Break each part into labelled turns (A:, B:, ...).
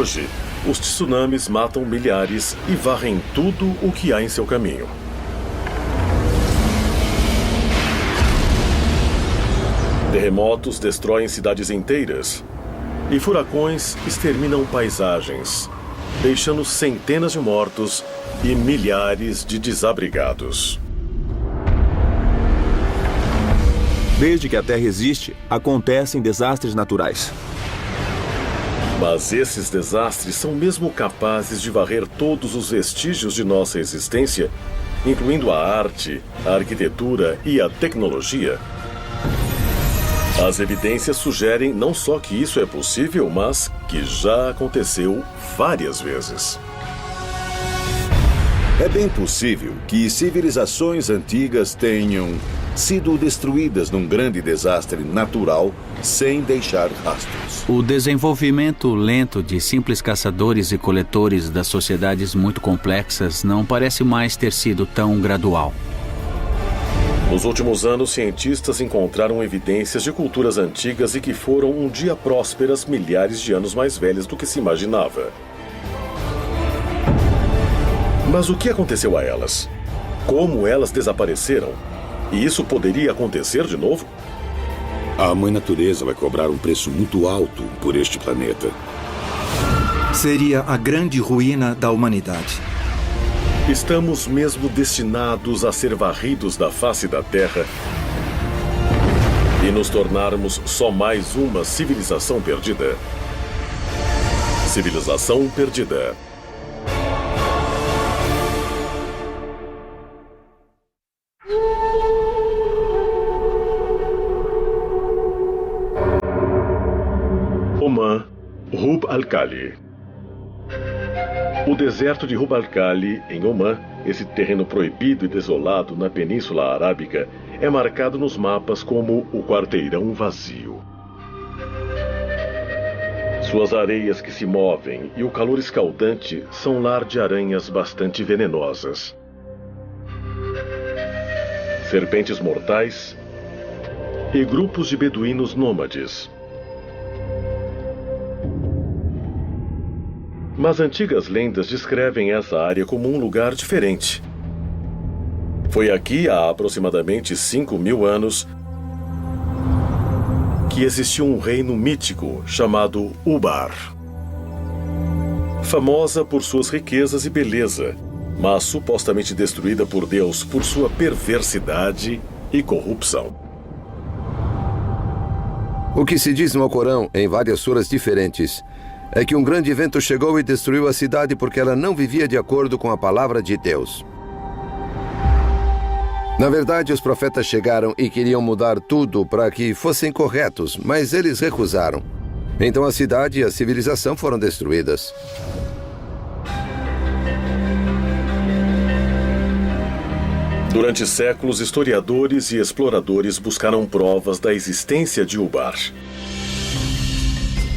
A: Hoje, os tsunamis matam milhares e varrem tudo o que há em seu caminho. Terremotos destroem cidades inteiras e furacões exterminam paisagens, deixando centenas de mortos e milhares de desabrigados.
B: Desde que a Terra existe, acontecem desastres naturais.
A: Mas esses desastres são mesmo capazes de varrer todos os vestígios de nossa existência, incluindo a arte, a arquitetura e a tecnologia? As evidências sugerem não só que isso é possível, mas que já aconteceu várias vezes.
C: É bem possível que civilizações antigas tenham sido destruídas num grande desastre natural sem deixar rastros.
D: O desenvolvimento lento de simples caçadores e coletores das sociedades muito complexas não parece mais ter sido tão gradual.
A: Nos últimos anos, cientistas encontraram evidências de culturas antigas e que foram um dia prósperas milhares de anos mais velhas do que se imaginava. Mas o que aconteceu a elas? Como elas desapareceram? E isso poderia acontecer de novo?
C: A mãe natureza vai cobrar um preço muito alto por este planeta.
E: Seria a grande ruína da humanidade.
A: Estamos mesmo destinados a ser varridos da face da Terra e nos tornarmos só mais uma civilização perdida. Civilização perdida. Oman, Rub al-Khali. O deserto de Rub al-Khali, em Oman, esse terreno proibido e desolado na Península Arábica, é marcado nos mapas como o quarteirão vazio. Suas areias que se movem e o calor escaldante são lar de aranhas bastante venenosas. Serpentes mortais e grupos de beduínos nômades. Mas antigas lendas descrevem essa área como um lugar diferente. Foi aqui, há aproximadamente 5.000 anos, que existiu um reino mítico chamado Ubar. Famosa por suas riquezas e beleza, mas supostamente destruída por Deus por sua perversidade e corrupção.
F: O que se diz no Alcorão, em várias suras diferentes, é que um grande vento chegou e destruiu a cidade porque ela não vivia de acordo com a palavra de Deus. Na verdade, os profetas chegaram e queriam mudar tudo para que fossem corretos, mas eles recusaram. Então a cidade e a civilização foram destruídas.
A: Durante séculos, historiadores e exploradores buscaram provas da existência de Ubar.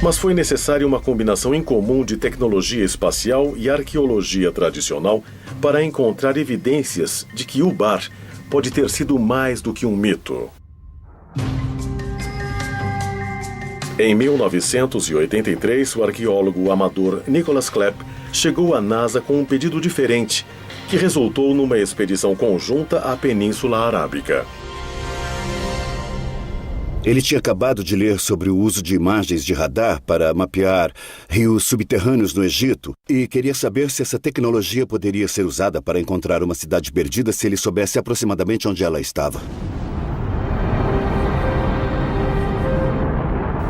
A: Mas foi necessária uma combinação incomum de tecnologia espacial e arqueologia tradicional para encontrar evidências de que Ubar pode ter sido mais do que um mito. Em 1983, o arqueólogo amador Nicholas Klepp chegou à NASA com um pedido diferente, que resultou numa expedição conjunta à Península Arábica.
C: Ele tinha acabado de ler sobre o uso de imagens de radar para mapear rios subterrâneos no Egito e queria saber se essa tecnologia poderia ser usada para encontrar uma cidade perdida se ele soubesse aproximadamente onde ela estava.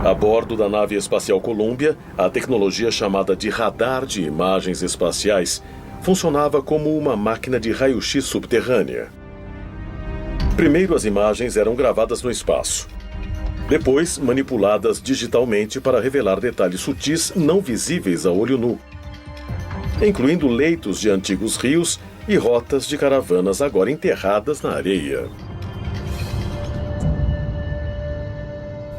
A: A bordo da nave espacial Columbia, a tecnologia chamada de radar de imagens espaciais funcionava como uma máquina de raio-x subterrânea. Primeiro, as imagens eram gravadas no espaço. Depois, manipuladas digitalmente para revelar detalhes sutis não visíveis a olho nu, incluindo leitos de antigos rios e rotas de caravanas agora enterradas na areia.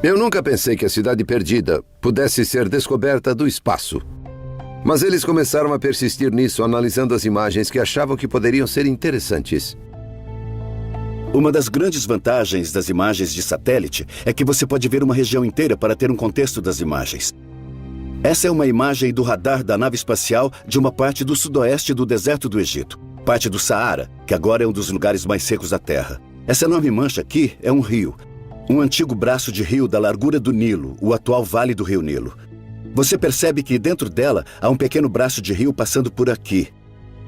F: Eu nunca pensei que a cidade perdida pudesse ser descoberta do espaço. Mas eles começaram a persistir nisso, analisando as imagens que achavam que poderiam ser interessantes.
C: Uma das grandes vantagens das imagens de satélite é que você pode ver uma região inteira para ter um contexto das imagens. Essa é uma imagem do radar da nave espacial de uma parte do sudoeste do deserto do Egito, parte do Saara, que agora é um dos lugares mais secos da Terra. Essa enorme mancha aqui é um rio, um antigo braço de rio da largura do Nilo, o atual Vale do Rio Nilo. Você percebe que dentro dela há um pequeno braço de rio passando por aqui.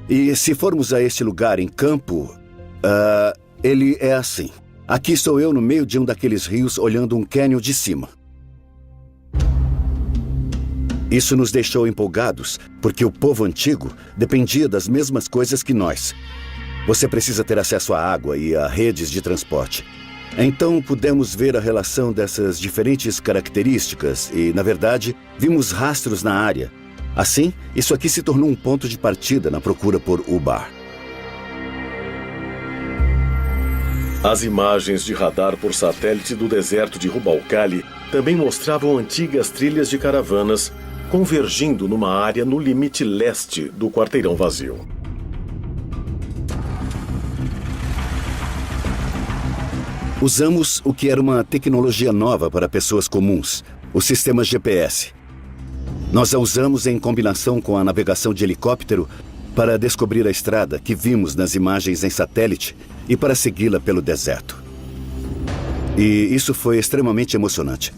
C: E se formos a este lugar em campo, ele é assim. Aqui estou eu no meio de um daqueles rios olhando um cânion de cima. Isso nos deixou empolgados, porque o povo antigo dependia das mesmas coisas que nós. Você precisa ter acesso à água e a redes de transporte. Então pudemos ver a relação dessas diferentes características e, na verdade, vimos rastros na área. Assim, isso aqui se tornou um ponto de partida na procura por Ubar.
A: As imagens de radar por satélite do deserto de Rub al Khali também mostravam antigas trilhas de caravanas convergindo numa área no limite leste do quarteirão vazio.
C: Usamos o que era uma tecnologia nova para pessoas comuns, o sistema GPS. Nós a usamos em combinação com a navegação de helicóptero para descobrir a estrada que vimos nas imagens em satélite e para segui-la pelo deserto. E isso foi extremamente emocionante.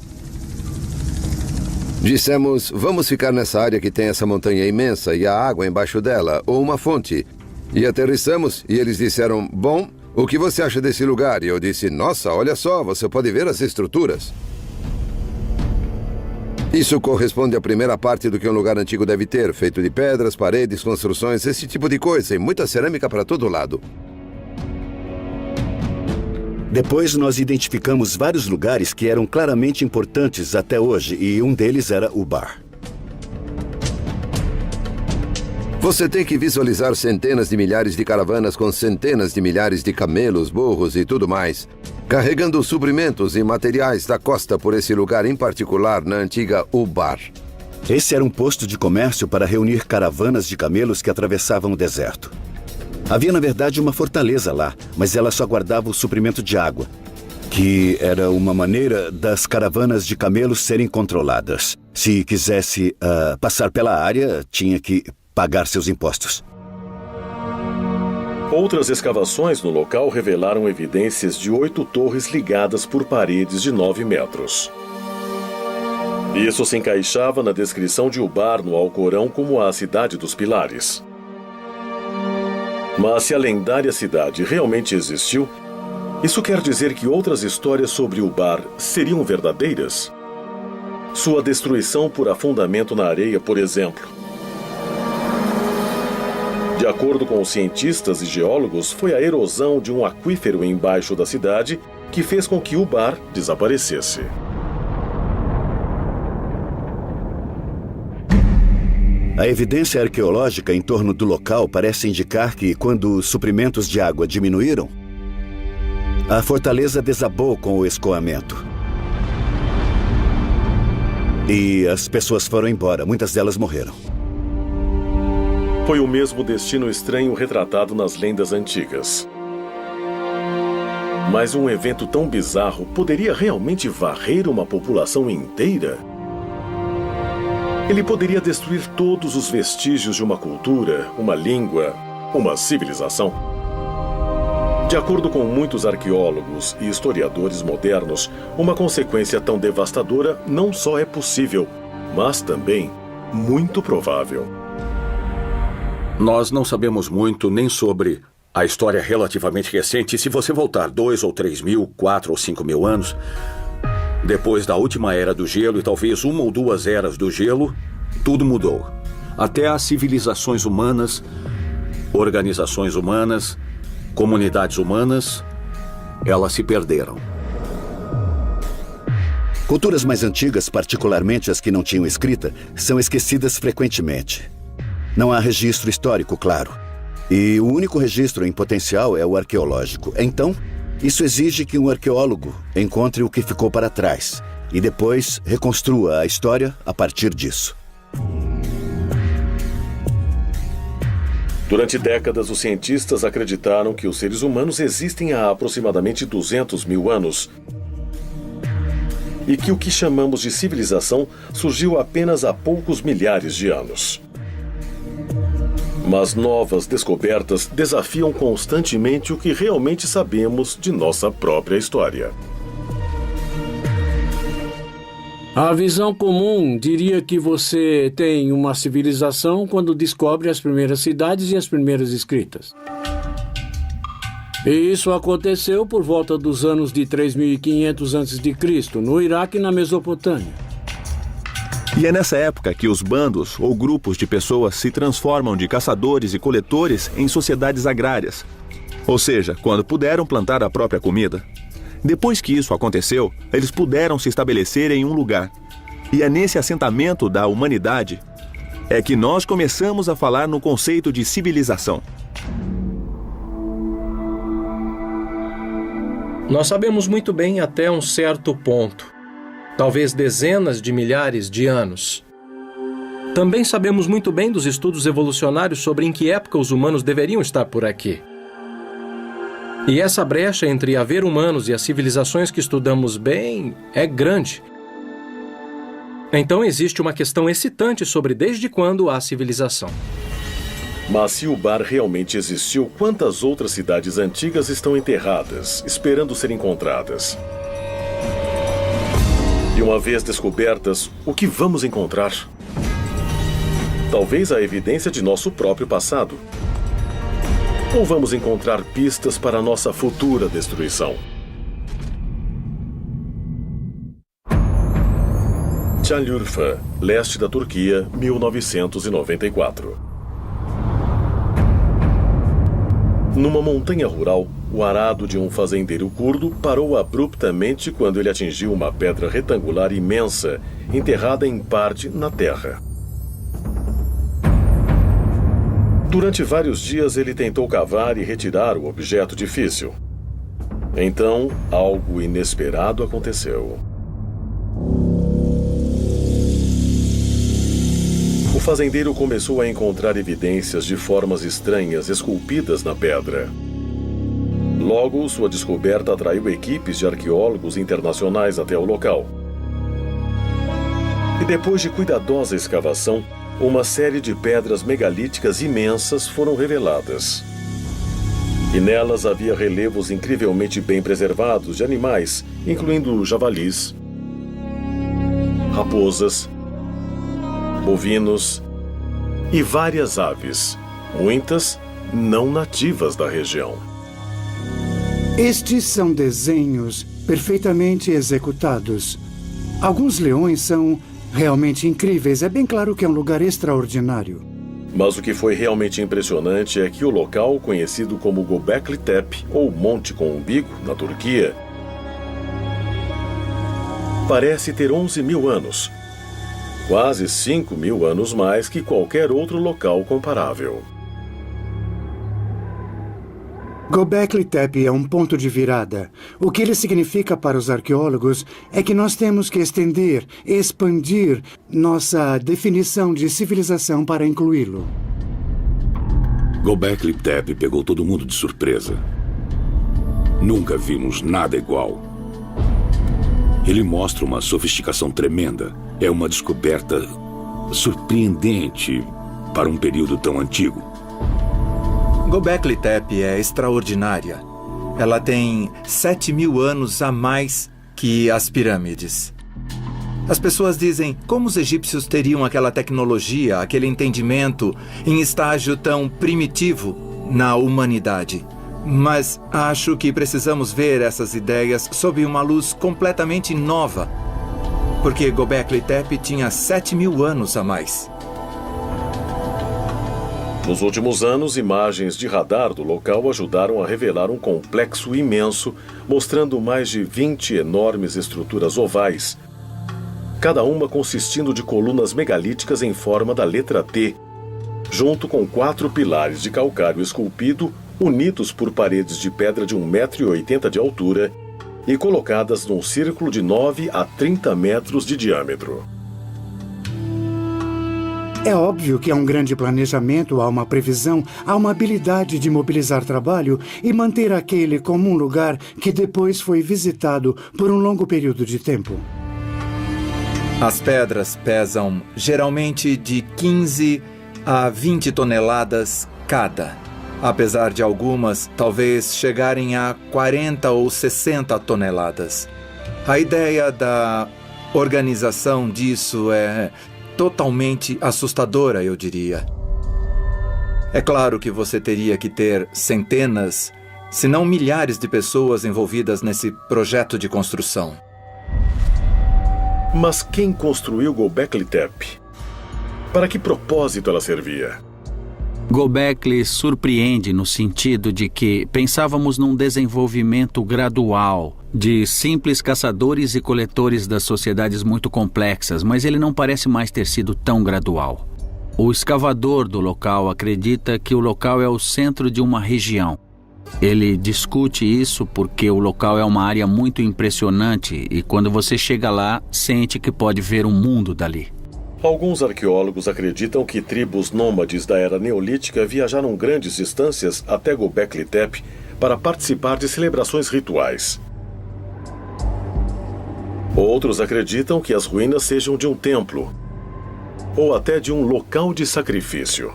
F: Dissemos, vamos ficar nessa área que tem essa montanha imensa e a água embaixo dela, ou uma fonte. E aterrissamos e eles disseram, bom, o que você acha desse lugar? E eu disse, nossa, olha só, você pode ver as estruturas. Isso corresponde à primeira parte do que um lugar antigo deve ter, feito de pedras, paredes, construções, esse tipo de coisa, e muita cerâmica para todo lado.
C: Depois nós identificamos vários lugares que eram claramente importantes até hoje, e um deles era Ubar.
F: Você tem que visualizar centenas de milhares de caravanas com centenas de milhares de camelos, burros e tudo mais, carregando suprimentos e materiais da costa por esse lugar em particular, na antiga Ubar.
C: Esse era um posto de comércio para reunir caravanas de camelos que atravessavam o deserto. Havia, na verdade, uma fortaleza lá, mas ela só guardava o suprimento de água, que era uma maneira das caravanas de camelos serem controladas. Se quisesse passar pela área, tinha que pagar seus impostos.
A: Outras escavações no local revelaram evidências de 8 torres ligadas por paredes de 9 metros. Isso se encaixava na descrição de Ubar no Alcorão como a cidade dos pilares. Mas se a lendária cidade realmente existiu, isso quer dizer que outras histórias sobre Ubar seriam verdadeiras? Sua destruição por afundamento na areia, por exemplo. De acordo com os cientistas e geólogos, foi a erosão de um aquífero embaixo da cidade que fez com que Ubar desaparecesse.
C: A evidência arqueológica em torno do local parece indicar que, quando os suprimentos de água diminuíram, a fortaleza desabou com o escoamento. E as pessoas foram embora, muitas delas morreram.
A: Foi o mesmo destino estranho retratado nas lendas antigas. Mas um evento tão bizarro poderia realmente varrer uma população inteira? Ele poderia destruir todos os vestígios de uma cultura, uma língua, uma civilização. De acordo com muitos arqueólogos e historiadores modernos, uma consequência tão devastadora não só é possível, mas também muito provável.
G: Nós não sabemos muito nem sobre a história relativamente recente. Se você voltar 2 ou 3 mil, 4 ou 5 mil anos, depois da última era do gelo e talvez 1 ou 2 eras do gelo, tudo mudou. Até as civilizações humanas, organizações humanas, comunidades humanas, elas se perderam.
C: Culturas mais antigas, particularmente as que não tinham escrita, são esquecidas frequentemente. Não há registro histórico, claro. E o único registro em potencial é o arqueológico. Então, isso exige que um arqueólogo encontre o que ficou para trás e depois reconstrua a história a partir disso.
A: Durante décadas, os cientistas acreditaram que os seres humanos existem há aproximadamente 200 mil anos. e que o que chamamos de civilização surgiu apenas há poucos milhares de anos. Mas novas descobertas desafiam constantemente o que realmente sabemos de nossa própria história.
H: A visão comum diria que você tem uma civilização quando descobre as primeiras cidades e as primeiras escritas. E isso aconteceu por volta dos anos de 3.500 a.C., no Iraque e na Mesopotâmia.
B: E é nessa época que os bandos ou grupos de pessoas se transformam de caçadores e coletores em sociedades agrárias. Ou seja, quando puderam plantar a própria comida. Depois que isso aconteceu, eles puderam se estabelecer em um lugar. E é nesse assentamento da humanidade é que nós começamos a falar no conceito de civilização.
I: Nós sabemos muito bem até um certo ponto, talvez dezenas de milhares de anos. Também sabemos muito bem dos estudos evolucionários sobre em que época os humanos deveriam estar por aqui. E essa brecha entre haver humanos e as civilizações que estudamos bem é grande. Então existe uma questão excitante sobre desde quando há civilização.
A: Mas se o Bar realmente existiu, quantas outras cidades antigas estão enterradas, esperando ser encontradas? E uma vez descobertas, o que vamos encontrar? Talvez a evidência de nosso próprio passado. Ou vamos encontrar pistas para a nossa futura destruição? Şanlıurfa, leste da Turquia, 1994. Numa montanha rural, o arado de um fazendeiro curdo parou abruptamente quando ele atingiu uma pedra retangular imensa, enterrada em parte na terra. Durante vários dias ele tentou cavar e retirar o objeto difícil. Então, algo inesperado aconteceu. O fazendeiro começou a encontrar evidências de formas estranhas esculpidas na pedra. Logo, sua descoberta atraiu equipes de arqueólogos internacionais até o local. E depois de cuidadosa escavação, uma série de pedras megalíticas imensas foram reveladas. E nelas havia relevos incrivelmente bem preservados de animais, incluindo javalis, raposas, bovinos e várias aves, muitas não nativas da região.
J: Estes são desenhos perfeitamente executados. Alguns leões são realmente incríveis. É bem claro que é um lugar extraordinário.
A: Mas o que foi realmente impressionante é que o local, conhecido como Göbekli Tepe, ou Monte com Umbigo, na Turquia, parece ter 11.000 anos. Quase 5.000 anos mais que qualquer outro local comparável.
J: Göbekli Tepe é um ponto de virada. O que ele significa para os arqueólogos é que nós temos que estender, expandir nossa definição de civilização para incluí-lo.
K: Göbekli Tepe pegou todo mundo de surpresa. Nunca vimos nada igual. Ele mostra uma sofisticação tremenda. É uma descoberta surpreendente para um período tão antigo.
E: Göbekli Tepe é extraordinária. Ela tem 7.000 anos a mais que as pirâmides. As pessoas dizem como os egípcios teriam aquela tecnologia, aquele entendimento em estágio tão primitivo na humanidade. Mas acho que precisamos ver essas ideias sob uma luz completamente nova, porque Göbekli Tepe tinha 7.000 anos a mais.
A: Nos últimos anos, imagens de radar do local ajudaram a revelar um complexo imenso, mostrando mais de 20 enormes estruturas ovais, cada uma consistindo de colunas megalíticas em forma da letra T, junto com 4 pilares de calcário esculpido, unidos por paredes de pedra de 1,80 m de altura e colocadas num círculo de 9 a 30 metros de diâmetro.
J: É óbvio que há um grande planejamento, há uma previsão, há uma habilidade de mobilizar trabalho e manter aquele como um lugar que depois foi visitado por um longo período de tempo.
E: As pedras pesam geralmente de 15 a 20 toneladas cada, apesar de algumas talvez chegarem a 40 ou 60 toneladas. A ideia da organização disso é totalmente assustadora, eu diria. É claro que você teria que ter centenas, se não milhares de pessoas envolvidas nesse projeto de construção.
A: Mas quem construiu Göbekli Tepe? Para que propósito ela servia?
D: Göbekli surpreende no sentido de que pensávamos num desenvolvimento gradual de simples caçadores e coletores das sociedades muito complexas, mas ele não parece mais ter sido tão gradual. O escavador do local acredita que o local é o centro de uma região. Ele discute isso porque o local é uma área muito impressionante e quando você chega lá, sente que pode ver o mundo dali.
A: Alguns arqueólogos acreditam que tribos nômades da era neolítica viajaram grandes distâncias até Göbekli Tepe para participar de celebrações rituais. Outros acreditam que as ruínas sejam de um templo ou até de um local de sacrifício.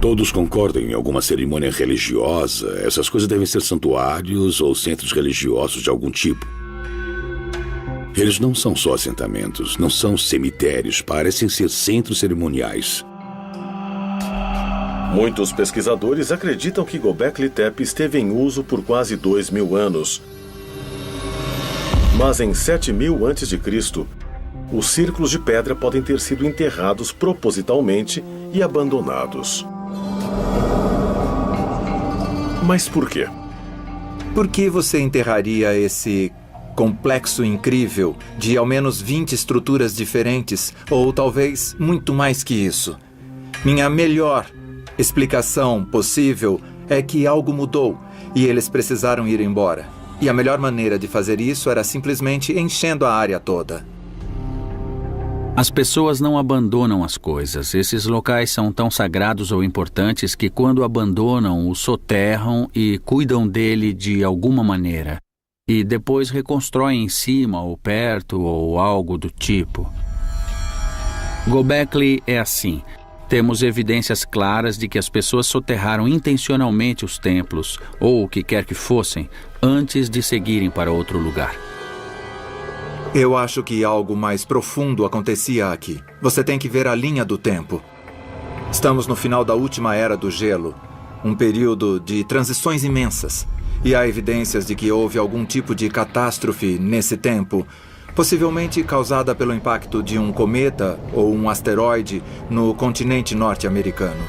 K: Todos concordam em alguma cerimônia religiosa. Essas coisas devem ser santuários ou centros religiosos de algum tipo. Eles não são só assentamentos, não são cemitérios, parecem ser centros cerimoniais.
A: Muitos pesquisadores acreditam que Göbekli Tepe esteve em uso por quase 2.000 anos. Mas em 7.000 a.C., os círculos de pedra podem ter sido enterrados propositalmente e abandonados. Mas por quê?
E: Por que você enterraria esse complexo incrível de ao menos 20 estruturas diferentes, ou talvez muito mais que isso? Minha melhor explicação possível é que algo mudou e eles precisaram ir embora. E a melhor maneira de fazer isso era simplesmente enchendo a área toda.
D: As pessoas não abandonam as coisas. Esses locais são tão sagrados ou importantes que quando abandonam, o soterram e cuidam dele de alguma maneira. E depois reconstroem em cima ou perto ou algo do tipo. Göbekli é assim. Temos evidências claras de que as pessoas soterraram intencionalmente os templos, ou o que quer que fossem, antes de seguirem para outro lugar.
E: Eu acho que algo mais profundo acontecia aqui. Você tem que ver a linha do tempo. Estamos no final da última era do gelo, um período de transições imensas. E há evidências de que houve algum tipo de catástrofe nesse tempo, possivelmente causada pelo impacto de um cometa ou um asteroide no continente norte-americano.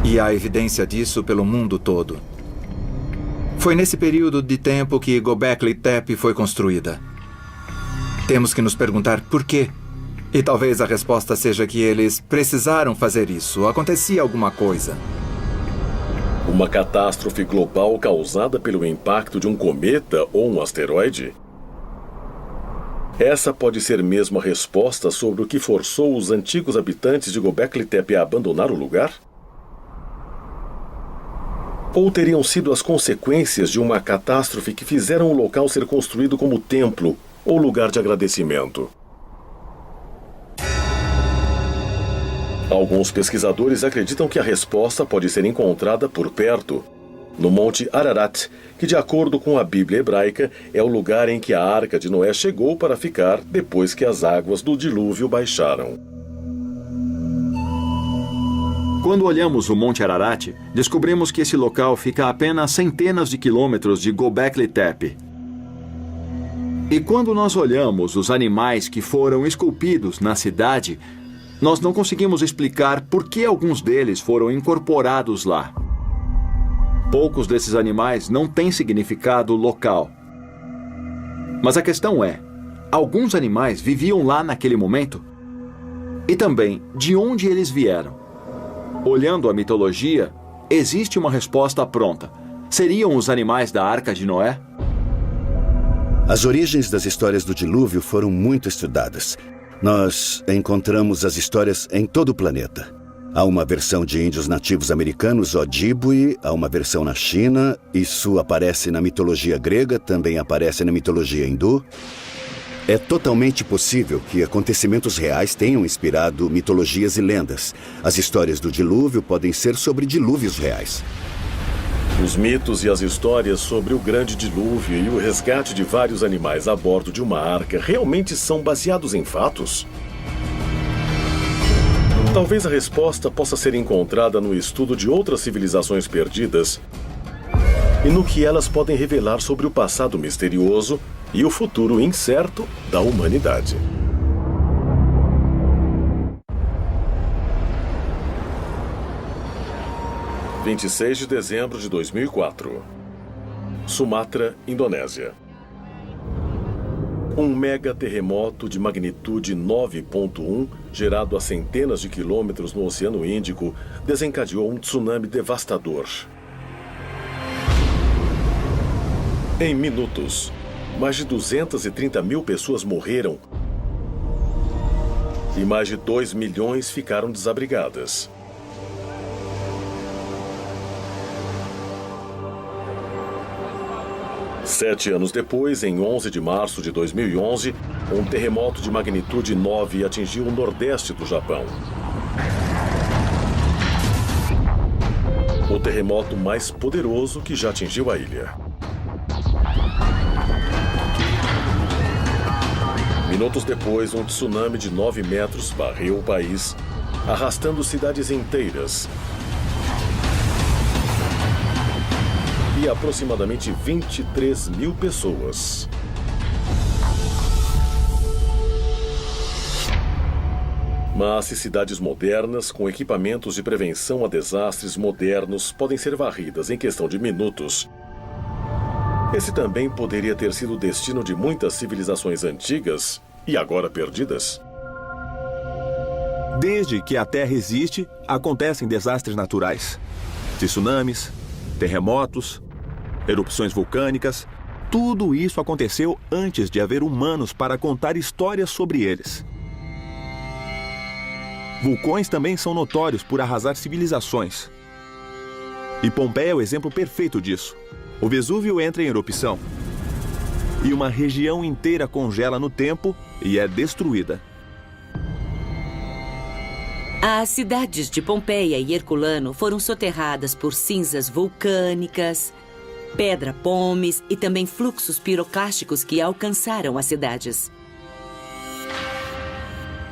E: E há evidência disso pelo mundo todo. Foi nesse período de tempo que Göbekli Tepe foi construída. Temos que nos perguntar por quê. E talvez a resposta seja que eles precisaram fazer isso. Acontecia alguma coisa.
A: Uma catástrofe global causada pelo impacto de um cometa ou um asteroide? Essa pode ser mesmo a resposta sobre o que forçou os antigos habitantes de Göbekli Tepe a abandonar o lugar? Ou teriam sido as consequências de uma catástrofe que fizeram o local ser construído como templo ou lugar de agradecimento? Alguns pesquisadores acreditam que a resposta pode ser encontrada por perto, no Monte Ararat, que, de acordo com a Bíblia hebraica, é o lugar em que a Arca de Noé chegou para ficar depois que as águas do dilúvio baixaram.
B: Quando olhamos o Monte Ararat, descobrimos que esse local fica a apenas centenas de quilômetros de Göbekli Tepe. E quando nós olhamos os animais que foram esculpidos na cidade, nós não conseguimos explicar por que alguns deles foram incorporados lá. Poucos desses animais não têm significado local. Mas a questão é, alguns animais viviam lá naquele momento? E também, de onde eles vieram? Olhando a mitologia, existe uma resposta pronta. Seriam os animais da Arca de Noé?
C: As origens das histórias do dilúvio foram muito estudadas. Nós encontramos as histórias em todo o planeta. Há uma versão de índios nativos americanos, Ojibwe, há uma versão na China, isso aparece na mitologia grega, também aparece na mitologia hindu. É totalmente possível que acontecimentos reais tenham inspirado mitologias e lendas. As histórias do dilúvio podem ser sobre dilúvios reais.
A: Os mitos e as histórias sobre o grande dilúvio e o resgate de vários animais a bordo de uma arca realmente são baseados em fatos? Talvez a resposta possa ser encontrada no estudo de outras civilizações perdidas e no que elas podem revelar sobre o passado misterioso e o futuro incerto da humanidade. – 26 de dezembro de 2004. Sumatra, Indonésia. Um mega terremoto de magnitude 9.1, gerado a centenas de quilômetros no Oceano Índico, desencadeou um tsunami devastador. Em minutos, mais de 230 mil pessoas morreram e mais de 2 milhões ficaram desabrigadas. Sete anos depois, em 11 de março de 2011, um terremoto de magnitude 9 atingiu o nordeste do Japão. O terremoto mais poderoso que já atingiu a ilha. Minutos depois, um tsunami de 9 metros varreu o país, arrastando cidades inteiras. E aproximadamente 23 mil pessoas. Mas se cidades modernas, com equipamentos de prevenção a desastres modernos, podem ser varridas em questão de minutos, esse também poderia ter sido o destino de muitas civilizações antigas e agora perdidas.
B: Desde que a Terra existe, acontecem desastres naturais. Tsunamis, terremotos, erupções vulcânicas. Tudo isso aconteceu antes de haver humanos para contar histórias sobre eles. Vulcões também são notórios por arrasar civilizações. E Pompeia é o exemplo perfeito disso. O Vesúvio entra em erupção e uma região inteira congela no tempo e é destruída.
L: As cidades de Pompeia e Herculano foram soterradas por cinzas vulcânicas, pedra-pomes e também fluxos piroclásticos que alcançaram as cidades.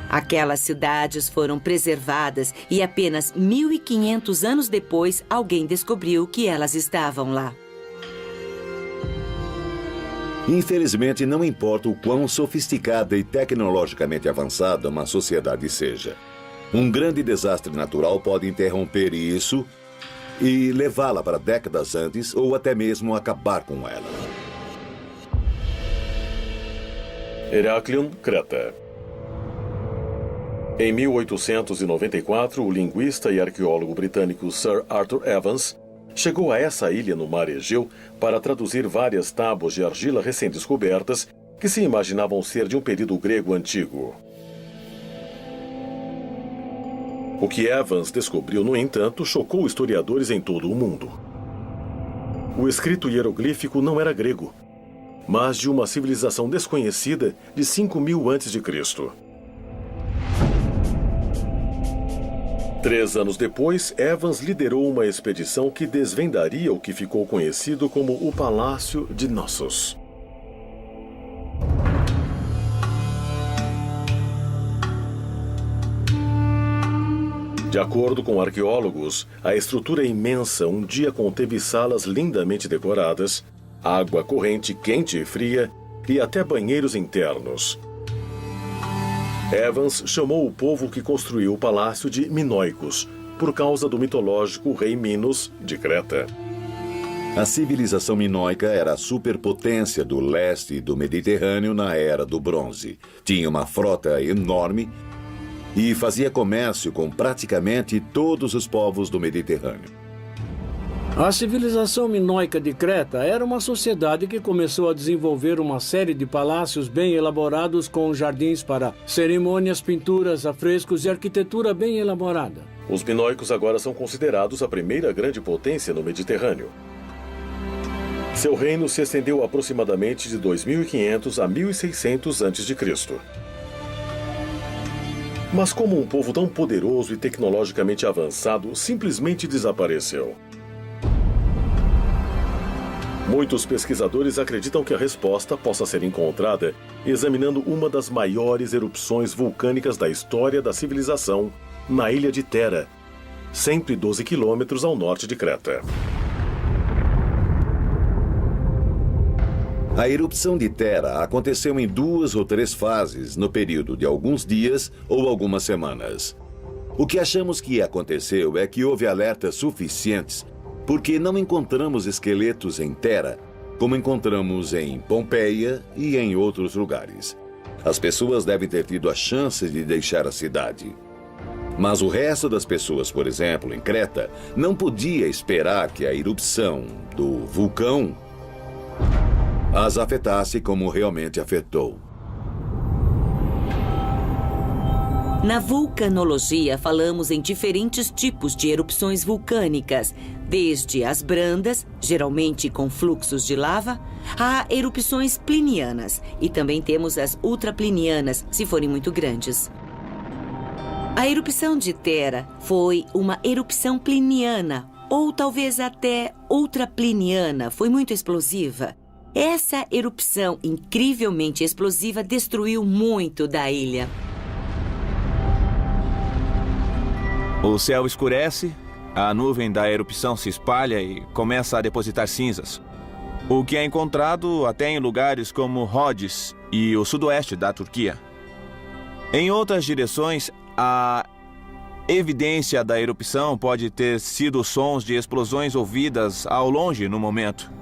L: Aquelas cidades foram preservadas e apenas 1.500 anos depois alguém descobriu que elas estavam lá.
M: Infelizmente, não importa o quão sofisticada e tecnologicamente avançada uma sociedade seja. Um grande desastre natural pode interromper isso e levá-la para décadas antes ou até mesmo acabar com ela.
A: Heraklion, Creta. Em 1894, o linguista e arqueólogo britânico Sir Arthur Evans chegou a essa ilha no mar Egeu para traduzir várias tábuas de argila recém-descobertas que se imaginavam ser de um período grego antigo. O que Evans descobriu, no entanto, chocou historiadores em todo o mundo. O escrito hieroglífico não era grego, mas de uma civilização desconhecida de 5.000 a.C. 3 anos depois, Evans liderou uma expedição que desvendaria o que ficou conhecido como o Palácio de Knossos. De acordo com arqueólogos, a estrutura imensa um dia conteve salas lindamente decoradas, água corrente quente e fria e até banheiros internos. Evans chamou o povo que construiu o palácio de Minoicos, por causa do mitológico rei Minos, de Creta.
M: A civilização minoica era a superpotência do leste do Mediterrâneo na Era do Bronze. Tinha uma frota enorme e fazia comércio com praticamente todos os povos do Mediterrâneo.
H: A civilização minoica de Creta era uma sociedade que começou a desenvolver uma série de palácios bem elaborados com jardins para cerimônias, pinturas, afrescos e arquitetura bem elaborada.
A: Os minoicos agora são considerados a primeira grande potência no Mediterrâneo. Seu reino se estendeu aproximadamente de 2500 a 1600 a.C. Mas como um povo tão poderoso e tecnologicamente avançado simplesmente desapareceu? Muitos pesquisadores acreditam que a resposta possa ser encontrada examinando uma das maiores erupções vulcânicas da história da civilização na ilha de Thera, 112 quilômetros ao norte de Creta.
M: A erupção de Thera aconteceu em 2 ou 3 fases no período de alguns dias ou algumas semanas. O que achamos que aconteceu é que houve alertas suficientes porque não encontramos esqueletos em Thera, como encontramos em Pompeia e em outros lugares. As pessoas devem ter tido a chance de deixar a cidade. Mas o resto das pessoas, por exemplo, em Creta, não podia esperar que a erupção do vulcão as afetasse como realmente afetou.
L: Na vulcanologia, falamos em diferentes tipos de erupções vulcânicas, desde as brandas, geralmente com fluxos de lava, a erupções plinianas, e também temos as ultraplinianas, se forem muito grandes. A erupção de Thera foi uma erupção pliniana, ou talvez até ultrapliniana, foi muito explosiva. Essa erupção incrivelmente explosiva destruiu muito da ilha.
B: O céu escurece, a nuvem da erupção se espalha e começa a depositar cinzas. O que é encontrado até em lugares como Rhodes e o sudoeste da Turquia. Em outras direções, a evidência da erupção pode ter sido sons de explosões ouvidas ao longe no momento.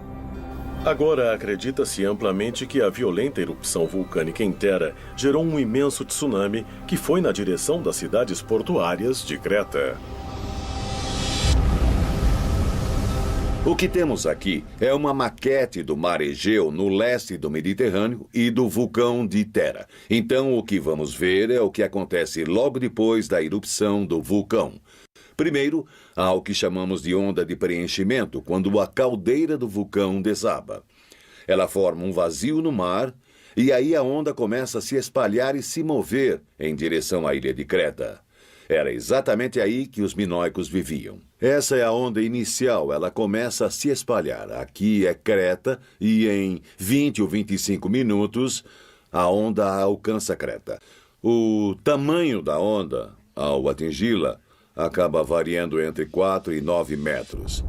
A: Agora acredita-se amplamente que a violenta erupção vulcânica em Thera gerou um imenso tsunami que foi na direção das cidades portuárias de Creta.
M: O que temos aqui é uma maquete do mar Egeu no leste do Mediterrâneo e do vulcão de Thera. Então, o que vamos ver é o que acontece logo depois da erupção do vulcão. Primeiro, há o que chamamos de onda de preenchimento, quando a caldeira do vulcão desaba. Ela forma um vazio no mar e aí a onda começa a se espalhar e se mover em direção à ilha de Creta. Era exatamente aí que os minoicos viviam. Essa é a onda inicial, ela começa a se espalhar. Aqui é Creta e em 20 ou 25 minutos a onda alcança Creta. O tamanho da onda, ao atingi-la, acaba variando entre 4 e 9 metros.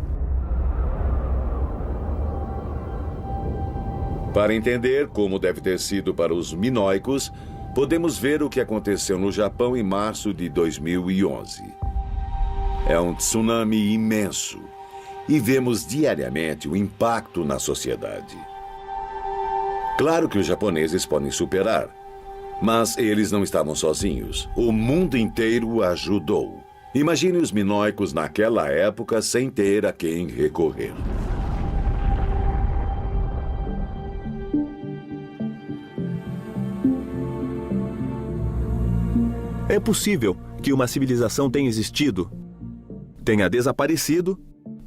M: Para entender como deve ter sido para os minoicos, podemos ver o que aconteceu no Japão em março de 2011. É um tsunami imenso e vemos diariamente o impacto na sociedade. Claro que os japoneses podem superar, mas eles não estavam sozinhos. O mundo inteiro ajudou. Imagine os minoicos naquela época sem ter a quem recorrer.
B: É possível que uma civilização tenha existido, tenha desaparecido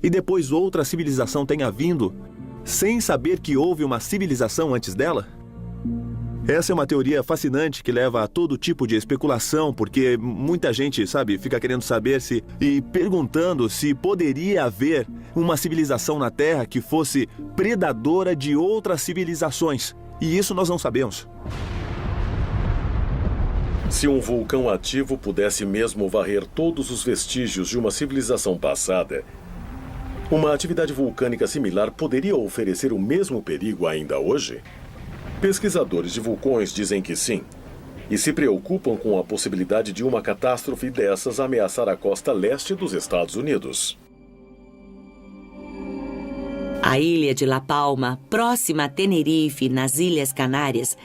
B: e depois outra civilização tenha vindo sem saber que houve uma civilização antes dela? Essa é uma teoria fascinante que leva a todo tipo de especulação, porque muita gente, fica querendo saber e perguntando se poderia haver uma civilização na Terra que fosse predadora de outras civilizações. E isso nós não sabemos.
A: Se um vulcão ativo pudesse mesmo varrer todos os vestígios de uma civilização passada, uma atividade vulcânica similar poderia oferecer o mesmo perigo ainda hoje? Pesquisadores de vulcões dizem que sim, e se preocupam com a possibilidade de uma catástrofe dessas ameaçar a costa leste dos Estados Unidos.
L: A ilha de La Palma, próxima a Tenerife, nas Ilhas Canárias,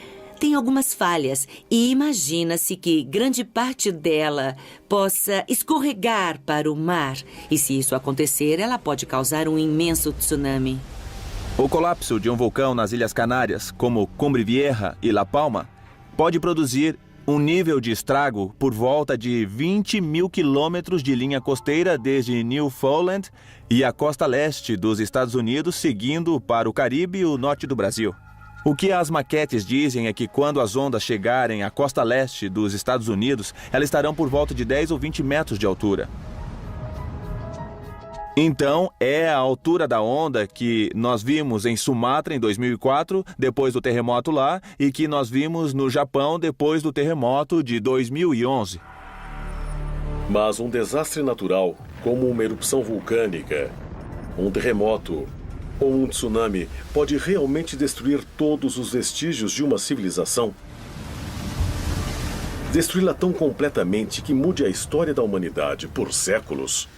L: tem algumas falhas e imagina-se que grande parte dela possa escorregar para o mar. E se isso acontecer, ela pode causar um imenso tsunami.
B: O colapso de um vulcão nas Ilhas Canárias, como Cumbre Vieja e La Palma, pode produzir um nível de estrago por volta de 20 mil quilômetros de linha costeira desde Newfoundland e a costa leste dos Estados Unidos, seguindo para o Caribe e o norte do Brasil. O que as maquetes dizem é que quando as ondas chegarem à costa leste dos Estados Unidos, elas estarão por volta de 10 ou 20 metros de altura. Então, é a altura da onda que nós vimos em Sumatra em 2004, depois do terremoto lá, e que nós vimos no Japão depois do terremoto de 2011.
A: Mas um desastre natural, como uma erupção vulcânica, um terremoto ou um tsunami, pode realmente destruir todos os vestígios de uma civilização? Destruí-la tão completamente que mude a história da humanidade por séculos?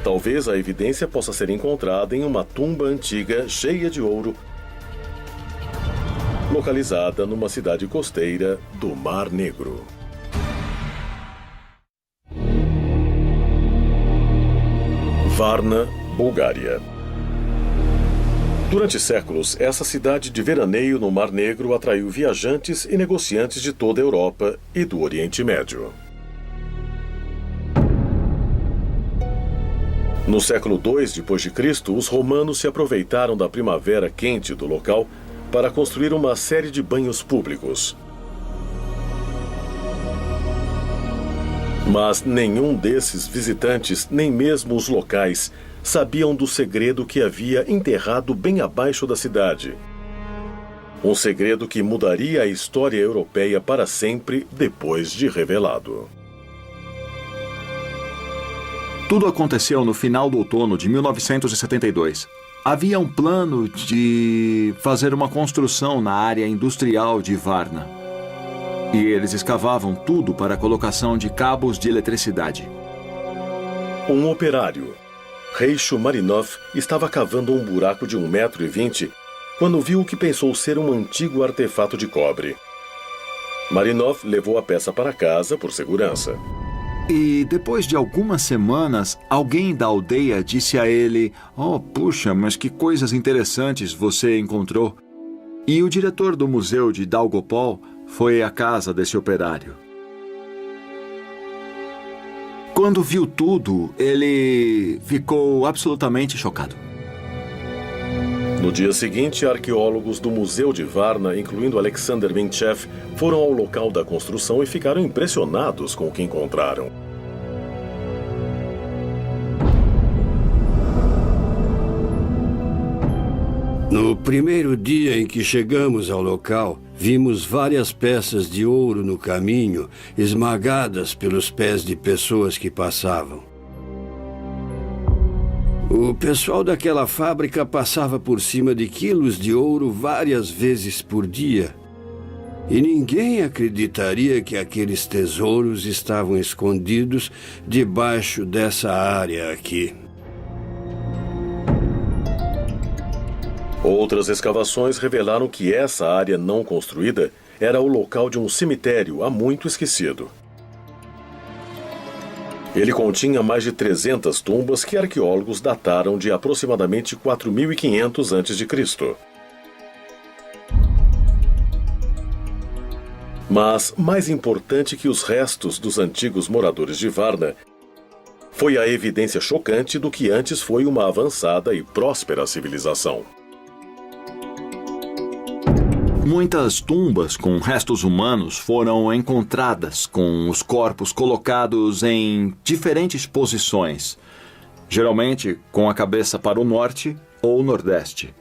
A: Talvez a evidência possa ser encontrada em uma tumba antiga cheia de ouro, localizada numa cidade costeira do Mar Negro. Varna, Bulgária. Durante séculos, essa cidade de veraneio no Mar Negro atraiu viajantes e negociantes de toda a Europa e do Oriente Médio. No século II d.C., os romanos se aproveitaram da primavera quente do local para construir uma série de banhos públicos. Mas nenhum desses visitantes, nem mesmo os locais, sabiam do segredo que havia enterrado bem abaixo da cidade. Um segredo que mudaria a história europeia para sempre depois de revelado.
B: Tudo aconteceu no final do outono de 1972. Havia um plano de fazer uma construção na área industrial de Varna. E eles escavavam tudo para a colocação de cabos de eletricidade.
A: Um operário, Reicho Marinov, estava cavando um buraco de 1,20 m quando viu o que pensou ser um antigo artefato de cobre. Marinov levou a peça para casa por segurança.
B: E depois de algumas semanas, alguém da aldeia disse a ele: "Oh, puxa, mas que coisas interessantes você encontrou." E o diretor do museu de Daugopol foi à casa desse operário. Quando viu tudo, ele ficou absolutamente chocado.
A: No dia seguinte, arqueólogos do Museu de Varna, incluindo Alexander Minchev, foram ao local da construção e ficaram impressionados com o que encontraram.
N: No primeiro dia em que chegamos ao local, vimos várias peças de ouro no caminho, esmagadas pelos pés de pessoas que passavam. O pessoal daquela fábrica passava por cima de quilos de ouro várias vezes por dia. E ninguém acreditaria que aqueles tesouros estavam escondidos debaixo dessa área aqui.
A: Outras escavações revelaram que essa área não construída era o local de um cemitério há muito esquecido. Ele continha mais de 300 tumbas que arqueólogos dataram de aproximadamente 4.500 a.C. Mas, mais importante que os restos dos antigos moradores de Varna, foi a evidência chocante do que antes foi uma avançada e próspera civilização.
B: Muitas tumbas com restos humanos foram encontradas, com os corpos colocados em diferentes posições, geralmente com a cabeça para o norte ou nordeste.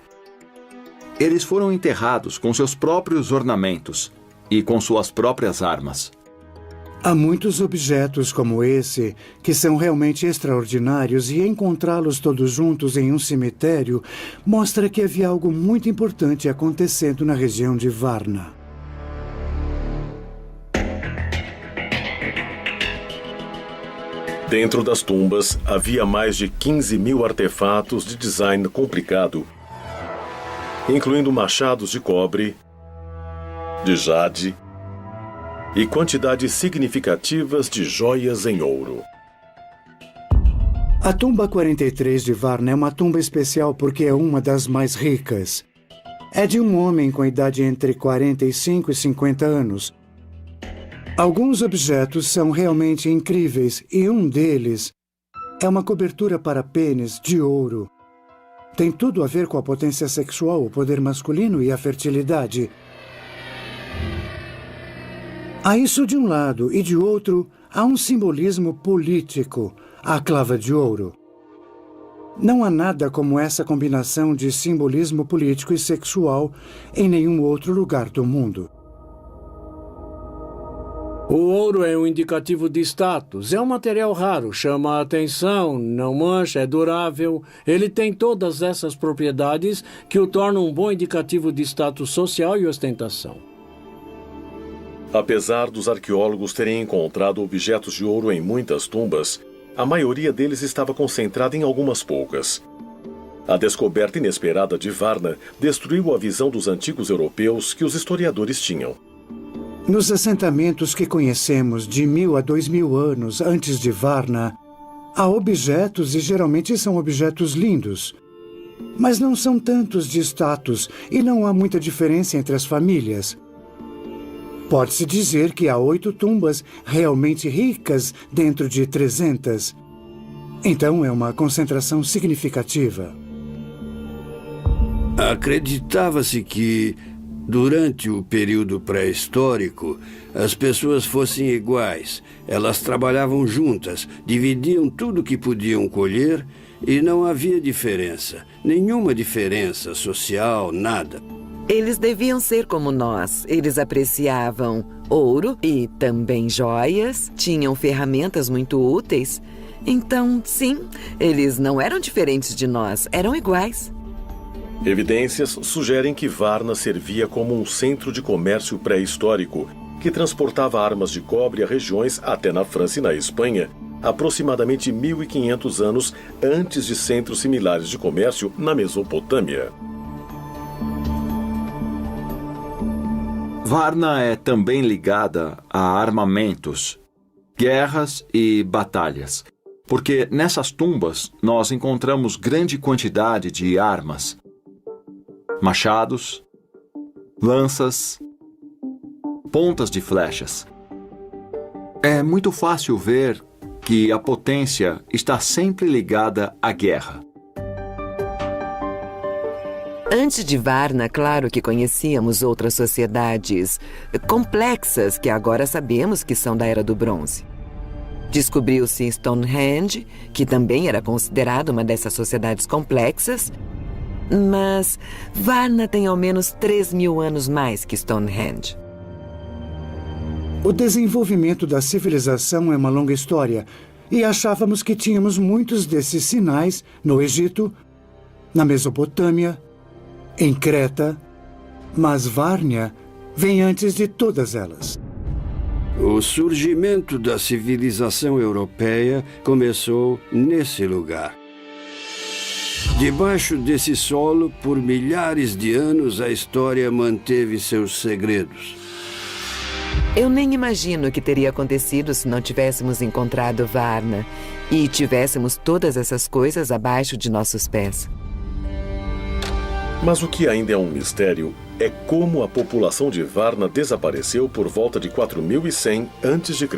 B: Eles foram enterrados com seus próprios ornamentos e com suas próprias armas.
J: Há muitos objetos como esse que são realmente extraordinários e encontrá-los todos juntos em um cemitério mostra que havia algo muito importante acontecendo na região de Varna.
A: Dentro das tumbas havia mais de 15 mil artefatos de design complicado incluindo machados de cobre, de jade e quantidades significativas de joias em ouro.
J: A tumba 43 de Varna é uma tumba especial porque é uma das mais ricas. É de um homem com idade entre 45 e 50 anos. Alguns objetos são realmente incríveis e um deles é uma cobertura para pênis de ouro. Tem tudo a ver com a potência sexual, o poder masculino e a fertilidade. Há isso de um lado e de outro há um simbolismo político, a clava de ouro. Não há nada como essa combinação de simbolismo político e sexual em nenhum outro lugar do mundo.
H: O ouro é um indicativo de status. É um material raro, chama a atenção, não mancha, é durável. Ele tem todas essas propriedades que o tornam um bom indicativo de status social e ostentação.
A: Apesar dos arqueólogos terem encontrado objetos de ouro em muitas tumbas, a maioria deles estava concentrada em algumas poucas. A descoberta inesperada de Varna destruiu a visão dos antigos europeus que os historiadores tinham.
J: Nos assentamentos que conhecemos de 1000 a 2000 anos antes de Varna, há objetos e geralmente são objetos lindos. Mas não são tantos de status e não há muita diferença entre as famílias. Pode-se dizer que há 8 tumbas realmente ricas dentro de 300. Então é uma concentração significativa.
N: Acreditava-se que, durante o período pré-histórico, as pessoas fossem iguais. Elas trabalhavam juntas, dividiam tudo que podiam colher e não havia diferença. Nenhuma diferença social, nada.
O: Eles deviam ser como nós. Eles apreciavam ouro e também joias, tinham ferramentas muito úteis. Então, sim, eles não eram diferentes de nós, eram iguais.
A: Evidências sugerem que Varna servia como um centro de comércio pré-histórico que transportava armas de cobre a regiões até na França e na Espanha, aproximadamente 1500 anos antes de centros similares de comércio na Mesopotâmia.
P: Varna é também ligada a armamentos, guerras e batalhas, porque nessas tumbas nós encontramos grande quantidade de armas, machados, lanças, pontas de flechas. É muito fácil ver que a potência está sempre ligada à guerra.
O: Antes de Varna, claro que conhecíamos outras sociedades complexas que agora sabemos que são da Era do Bronze. Descobriu-se Stonehenge, que também era considerado uma dessas sociedades complexas, mas Varna tem ao menos 3.000 anos mais que Stonehenge.
J: O desenvolvimento da civilização é uma longa história e achávamos que tínhamos muitos desses sinais no Egito, na Mesopotâmia, em Creta, mas Varna vem antes de todas elas.
N: O surgimento da civilização europeia começou nesse lugar. Debaixo desse solo, por milhares de anos, a história manteve seus segredos.
O: Eu nem imagino o que teria acontecido se não tivéssemos encontrado Varna e tivéssemos todas essas coisas abaixo de nossos pés.
A: Mas o que ainda é um mistério é como a população de Varna desapareceu por volta de 4100 a.C.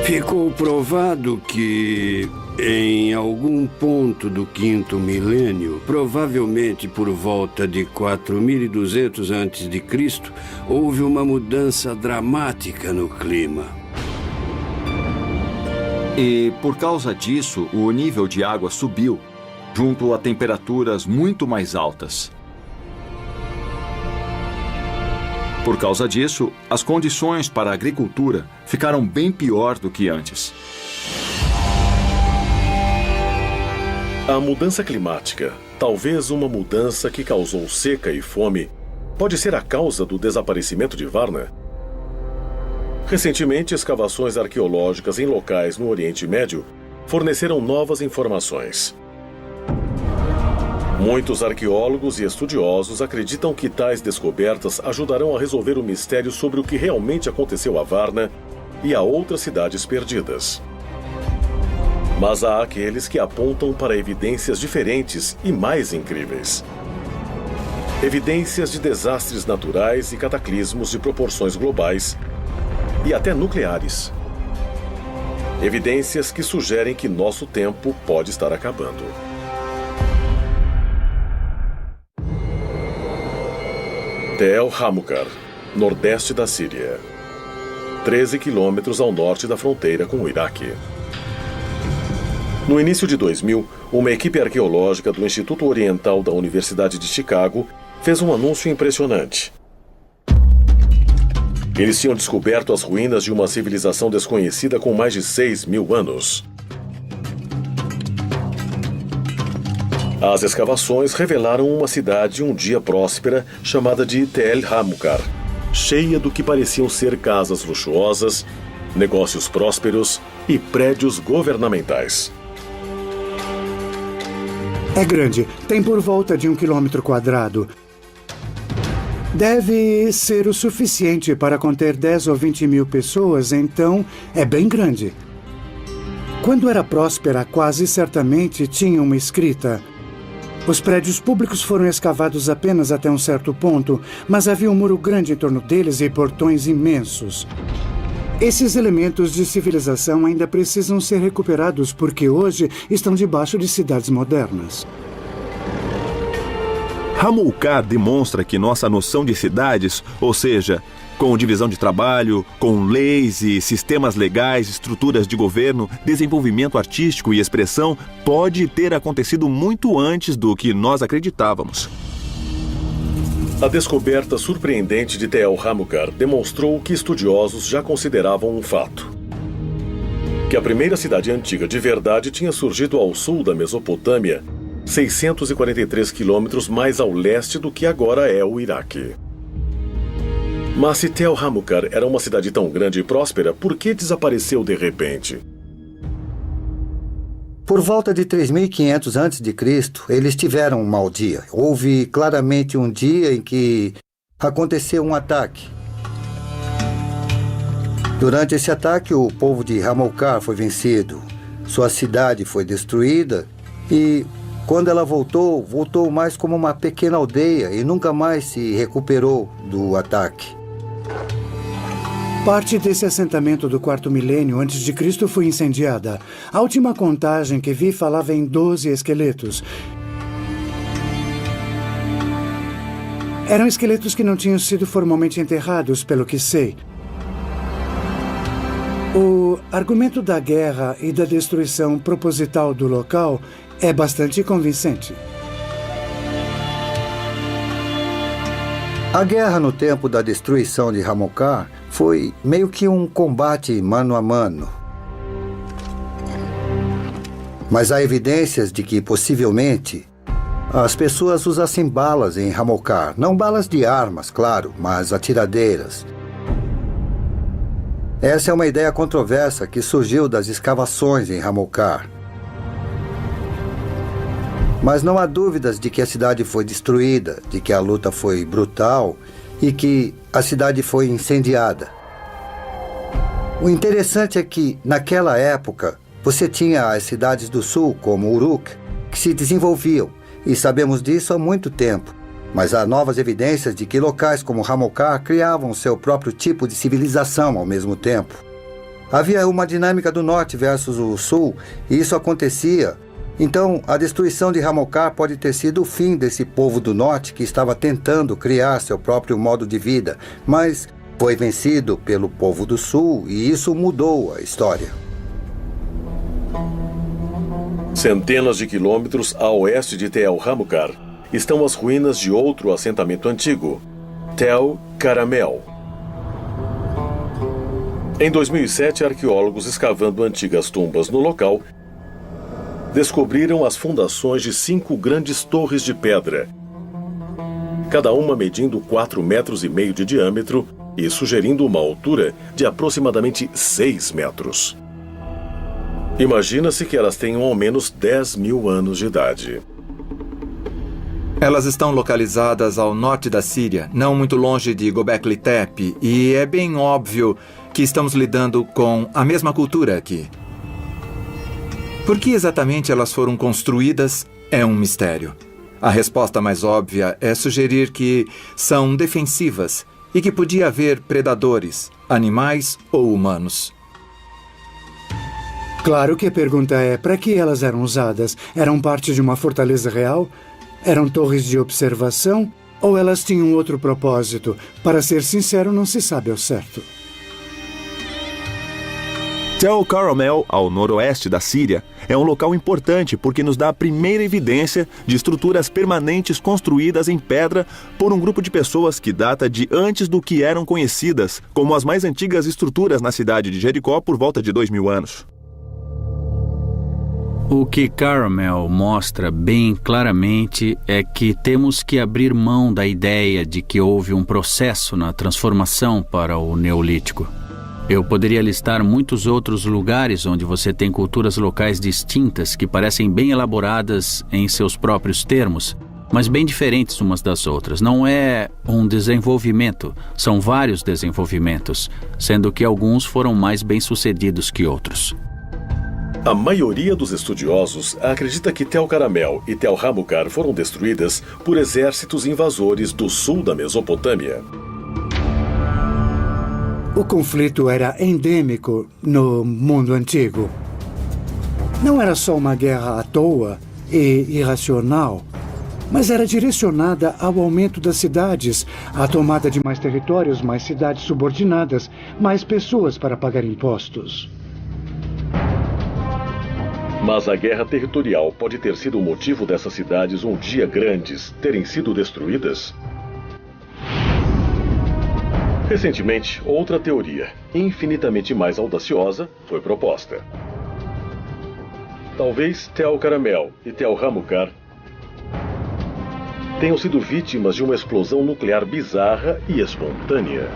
N: Ficou provado que, em algum ponto do 5º milênio, provavelmente por volta de 4200 a.C., houve uma mudança dramática no clima.
P: E, por causa disso, o nível de água subiu, junto a temperaturas muito mais altas. Por causa disso, as condições para a agricultura ficaram bem pior do que antes.
A: A mudança climática, talvez uma mudança que causou seca e fome, pode ser a causa do desaparecimento de Varna? Recentemente, escavações arqueológicas em locais no Oriente Médio forneceram novas informações. Muitos arqueólogos e estudiosos acreditam que tais descobertas ajudarão a resolver o mistério sobre o que realmente aconteceu a Varna e a outras cidades perdidas. Mas há aqueles que apontam para evidências diferentes e mais incríveis. Evidências de desastres naturais e cataclismos de proporções globais e até nucleares. Evidências que sugerem que nosso tempo pode estar acabando. Tel Hamukar, nordeste da Síria. 13 quilômetros ao norte da fronteira com o Iraque. No início de 2000, uma equipe arqueológica do Instituto Oriental da Universidade de Chicago fez um anúncio impressionante. Eles tinham descoberto as ruínas de uma civilização desconhecida com mais de 6.000 anos. As escavações revelaram uma cidade um dia próspera chamada de Tel Hamukar, cheia do que pareciam ser casas luxuosas, negócios prósperos e prédios governamentais.
J: É grande, tem por volta de 1 quilômetro quadrado. Deve ser o suficiente para conter 10 ou 20 mil pessoas, então é bem grande. Quando era próspera, quase certamente tinha uma escrita. Os prédios públicos foram escavados apenas até um certo ponto, mas havia um muro grande em torno deles e portões imensos. Esses elementos de civilização ainda precisam ser recuperados porque hoje estão debaixo de cidades modernas.
B: Hamukar demonstra que nossa noção de cidades, ou seja, com divisão de trabalho, com leis e sistemas legais, estruturas de governo, desenvolvimento artístico e expressão, pode ter acontecido muito antes do que nós acreditávamos.
A: A descoberta surpreendente de Tel Hamukar demonstrou o que estudiosos já consideravam um fato. Que a primeira cidade antiga de verdade tinha surgido ao sul da Mesopotâmia, 643 quilômetros mais ao leste do que agora é o Iraque. Mas se Tel Hamukar era uma cidade tão grande e próspera, por que desapareceu de repente?
Q: Por volta de 3.500 a.C., eles tiveram um mau dia. Houve claramente um dia em que aconteceu um ataque. Durante esse ataque, o povo de Hamukar foi vencido. Sua cidade foi destruída e, quando ela voltou mais como uma pequena aldeia e nunca mais se recuperou do ataque.
J: Parte desse assentamento do 4º milênio antes de Cristo foi incendiada. A última contagem que vi falava em 12 esqueletos. Eram esqueletos que não tinham sido formalmente enterrados, pelo que sei. O argumento da guerra e da destruição proposital do local é bastante convincente.
Q: A guerra no tempo da destruição de Hamukar foi meio que um combate mano a mano. Mas há evidências de que, possivelmente, as pessoas usassem balas em Hamukar. Não balas de armas, claro, mas atiradeiras. Essa é uma ideia controversa que surgiu das escavações em Hamukar. Mas não há dúvidas de que a cidade foi destruída, de que a luta foi brutal e que a cidade foi incendiada. O interessante é que, naquela época, você tinha as cidades do sul, como Uruk, que se desenvolviam, e sabemos disso há muito tempo. Mas há novas evidências de que locais como Hamukar criavam seu próprio tipo de civilização ao mesmo tempo. Havia uma dinâmica do norte versus o sul, e isso acontecia. Então, a destruição de Hamukar pode ter sido o fim desse povo do norte que estava tentando criar seu próprio modo de vida, mas foi vencido pelo povo do sul e isso mudou a história.
A: Centenas de quilômetros a oeste de Tel Hamukar estão as ruínas de outro assentamento antigo, Tel Caramel. Em 2007, arqueólogos escavando antigas tumbas no local descobriram as fundações de 5 grandes torres de pedra, cada uma medindo 4,5 metros de diâmetro e sugerindo uma altura de aproximadamente 6 metros. Imagina-se que elas tenham ao menos 10.000 anos de idade.
E: Elas estão localizadas ao norte da Síria, não muito longe de Göbekli Tepe, e é bem óbvio que estamos lidando com a mesma cultura aqui. Por que exatamente elas foram construídas é um mistério. A resposta mais óbvia é sugerir que são defensivas e que podia haver predadores, animais ou humanos.
J: Claro que a pergunta é, para que elas eram usadas? Eram parte de uma fortaleza real? Eram torres de observação? Ou elas tinham outro propósito? Para ser sincero, não se sabe ao certo.
B: Tel Caramel, ao noroeste da Síria, é um local importante porque nos dá a primeira evidência de estruturas permanentes construídas em pedra por um grupo de pessoas que data de antes do que eram conhecidas como as mais antigas estruturas na cidade de Jericó por volta de 2000 anos.
D: O que Caramel mostra bem claramente é que temos que abrir mão da ideia de que houve um processo na transformação para o Neolítico. Eu poderia listar muitos outros lugares onde você tem culturas locais distintas que parecem bem elaboradas em seus próprios termos, mas bem diferentes umas das outras. Não é um desenvolvimento, são vários desenvolvimentos, sendo que alguns foram mais bem-sucedidos que outros.
A: A maioria dos estudiosos acredita que Tel Caramel e Tel Hamukar foram destruídas por exércitos invasores do sul da Mesopotâmia.
J: O conflito era endêmico no mundo antigo. Não era só uma guerra à toa e irracional, mas era direcionada ao aumento das cidades, à tomada de mais territórios, mais cidades subordinadas, mais pessoas para pagar impostos.
A: Mas a guerra territorial pode ter sido o motivo dessas cidades um dia grandes terem sido destruídas? Recentemente, outra teoria, infinitamente mais audaciosa, foi proposta. Talvez Tel Caramel e Tel Hamukar tenham sido vítimas de uma explosão nuclear bizarra e espontânea.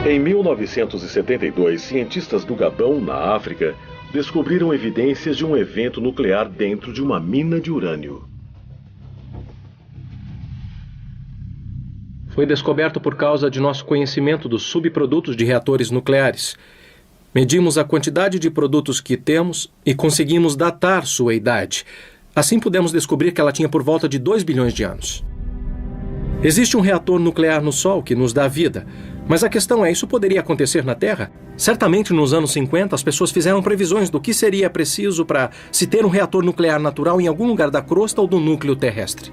A: Em 1972, cientistas do Gabão, na África, descobriram evidências de um evento nuclear dentro de uma mina de urânio.
I: Foi descoberto por causa de nosso conhecimento dos subprodutos de reatores nucleares. Medimos a quantidade de produtos que temos e conseguimos datar sua idade. Assim pudemos descobrir que ela tinha por volta de 2 bilhões de anos. Existe um reator nuclear no Sol que nos dá vida. Mas a questão é, isso poderia acontecer na Terra? Certamente nos anos 50 as pessoas fizeram previsões do que seria preciso para se ter um reator nuclear natural em algum lugar da crosta ou do núcleo terrestre.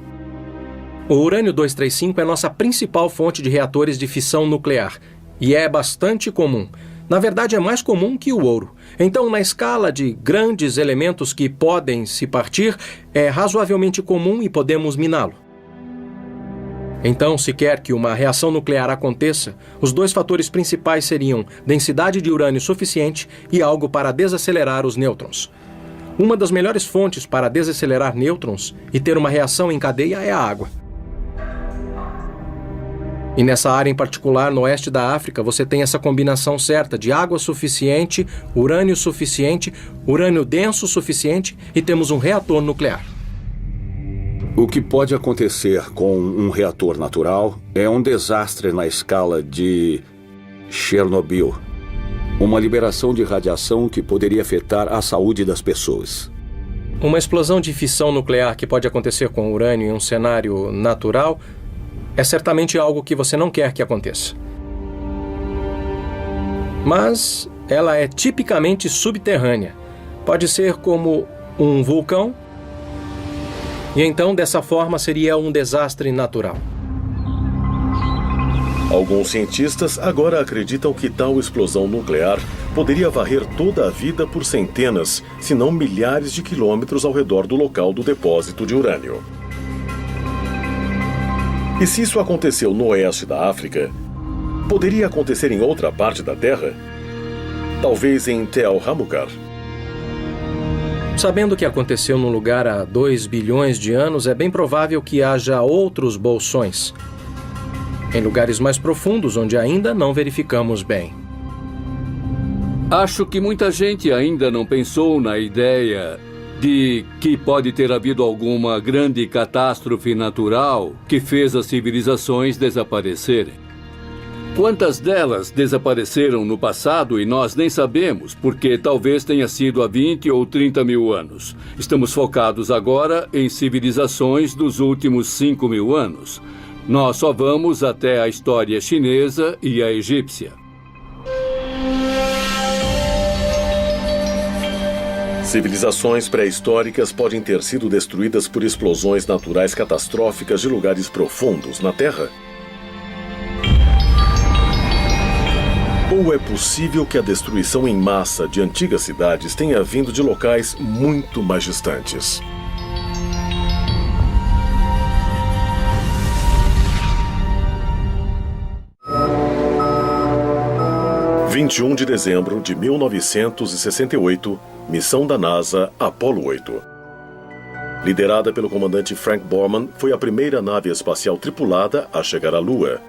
I: O urânio-235 é nossa principal fonte de reatores de fissão nuclear e é bastante comum. Na verdade, é mais comum que o ouro. Então, na escala de grandes elementos que podem se partir, é razoavelmente comum e podemos miná-lo. Então, se quer que uma reação nuclear aconteça, os dois fatores principais seriam densidade de urânio suficiente e algo para desacelerar os nêutrons. Uma das melhores fontes para desacelerar nêutrons e ter uma reação em cadeia é a água. E nessa área em particular, no oeste da África, você tem essa combinação certa de água suficiente, urânio denso suficiente e temos um reator nuclear.
G: O que pode acontecer com um reator natural é um desastre na escala de Chernobyl. Uma liberação de radiação que poderia afetar a saúde das pessoas.
I: Uma explosão de fissão nuclear que pode acontecer com urânio em um cenário natural é certamente algo que você não quer que aconteça. Mas ela é tipicamente subterrânea. Pode ser como um vulcão, e então, dessa forma, seria um desastre natural.
A: Alguns cientistas agora acreditam que tal explosão nuclear poderia varrer toda a vida por centenas, se não milhares de quilômetros ao redor do local do depósito de urânio. E se isso aconteceu no oeste da África, poderia acontecer em outra parte da Terra? Talvez em Tel Hamukar.
I: Sabendo o que aconteceu num lugar há 2 bilhões de anos, é bem provável que haja outros bolsões, em lugares mais profundos onde ainda não verificamos bem.
R: Acho que muita gente ainda não pensou na ideia de que pode ter havido alguma grande catástrofe natural que fez as civilizações desaparecerem. Quantas delas desapareceram no passado e nós nem sabemos, porque talvez tenha sido há 20 ou 30 mil anos. Estamos focados agora em civilizações dos últimos 5 mil anos. Nós só vamos até a história chinesa e a egípcia.
A: Civilizações pré-históricas podem ter sido destruídas por explosões naturais catastróficas de lugares profundos na Terra? Ou é possível que a destruição em massa de antigas cidades tenha vindo de locais muito mais distantes? – 21 de dezembro de 1968, missão da NASA Apollo 8. Liderada pelo comandante Frank Borman, foi a primeira nave espacial tripulada a chegar à Lua.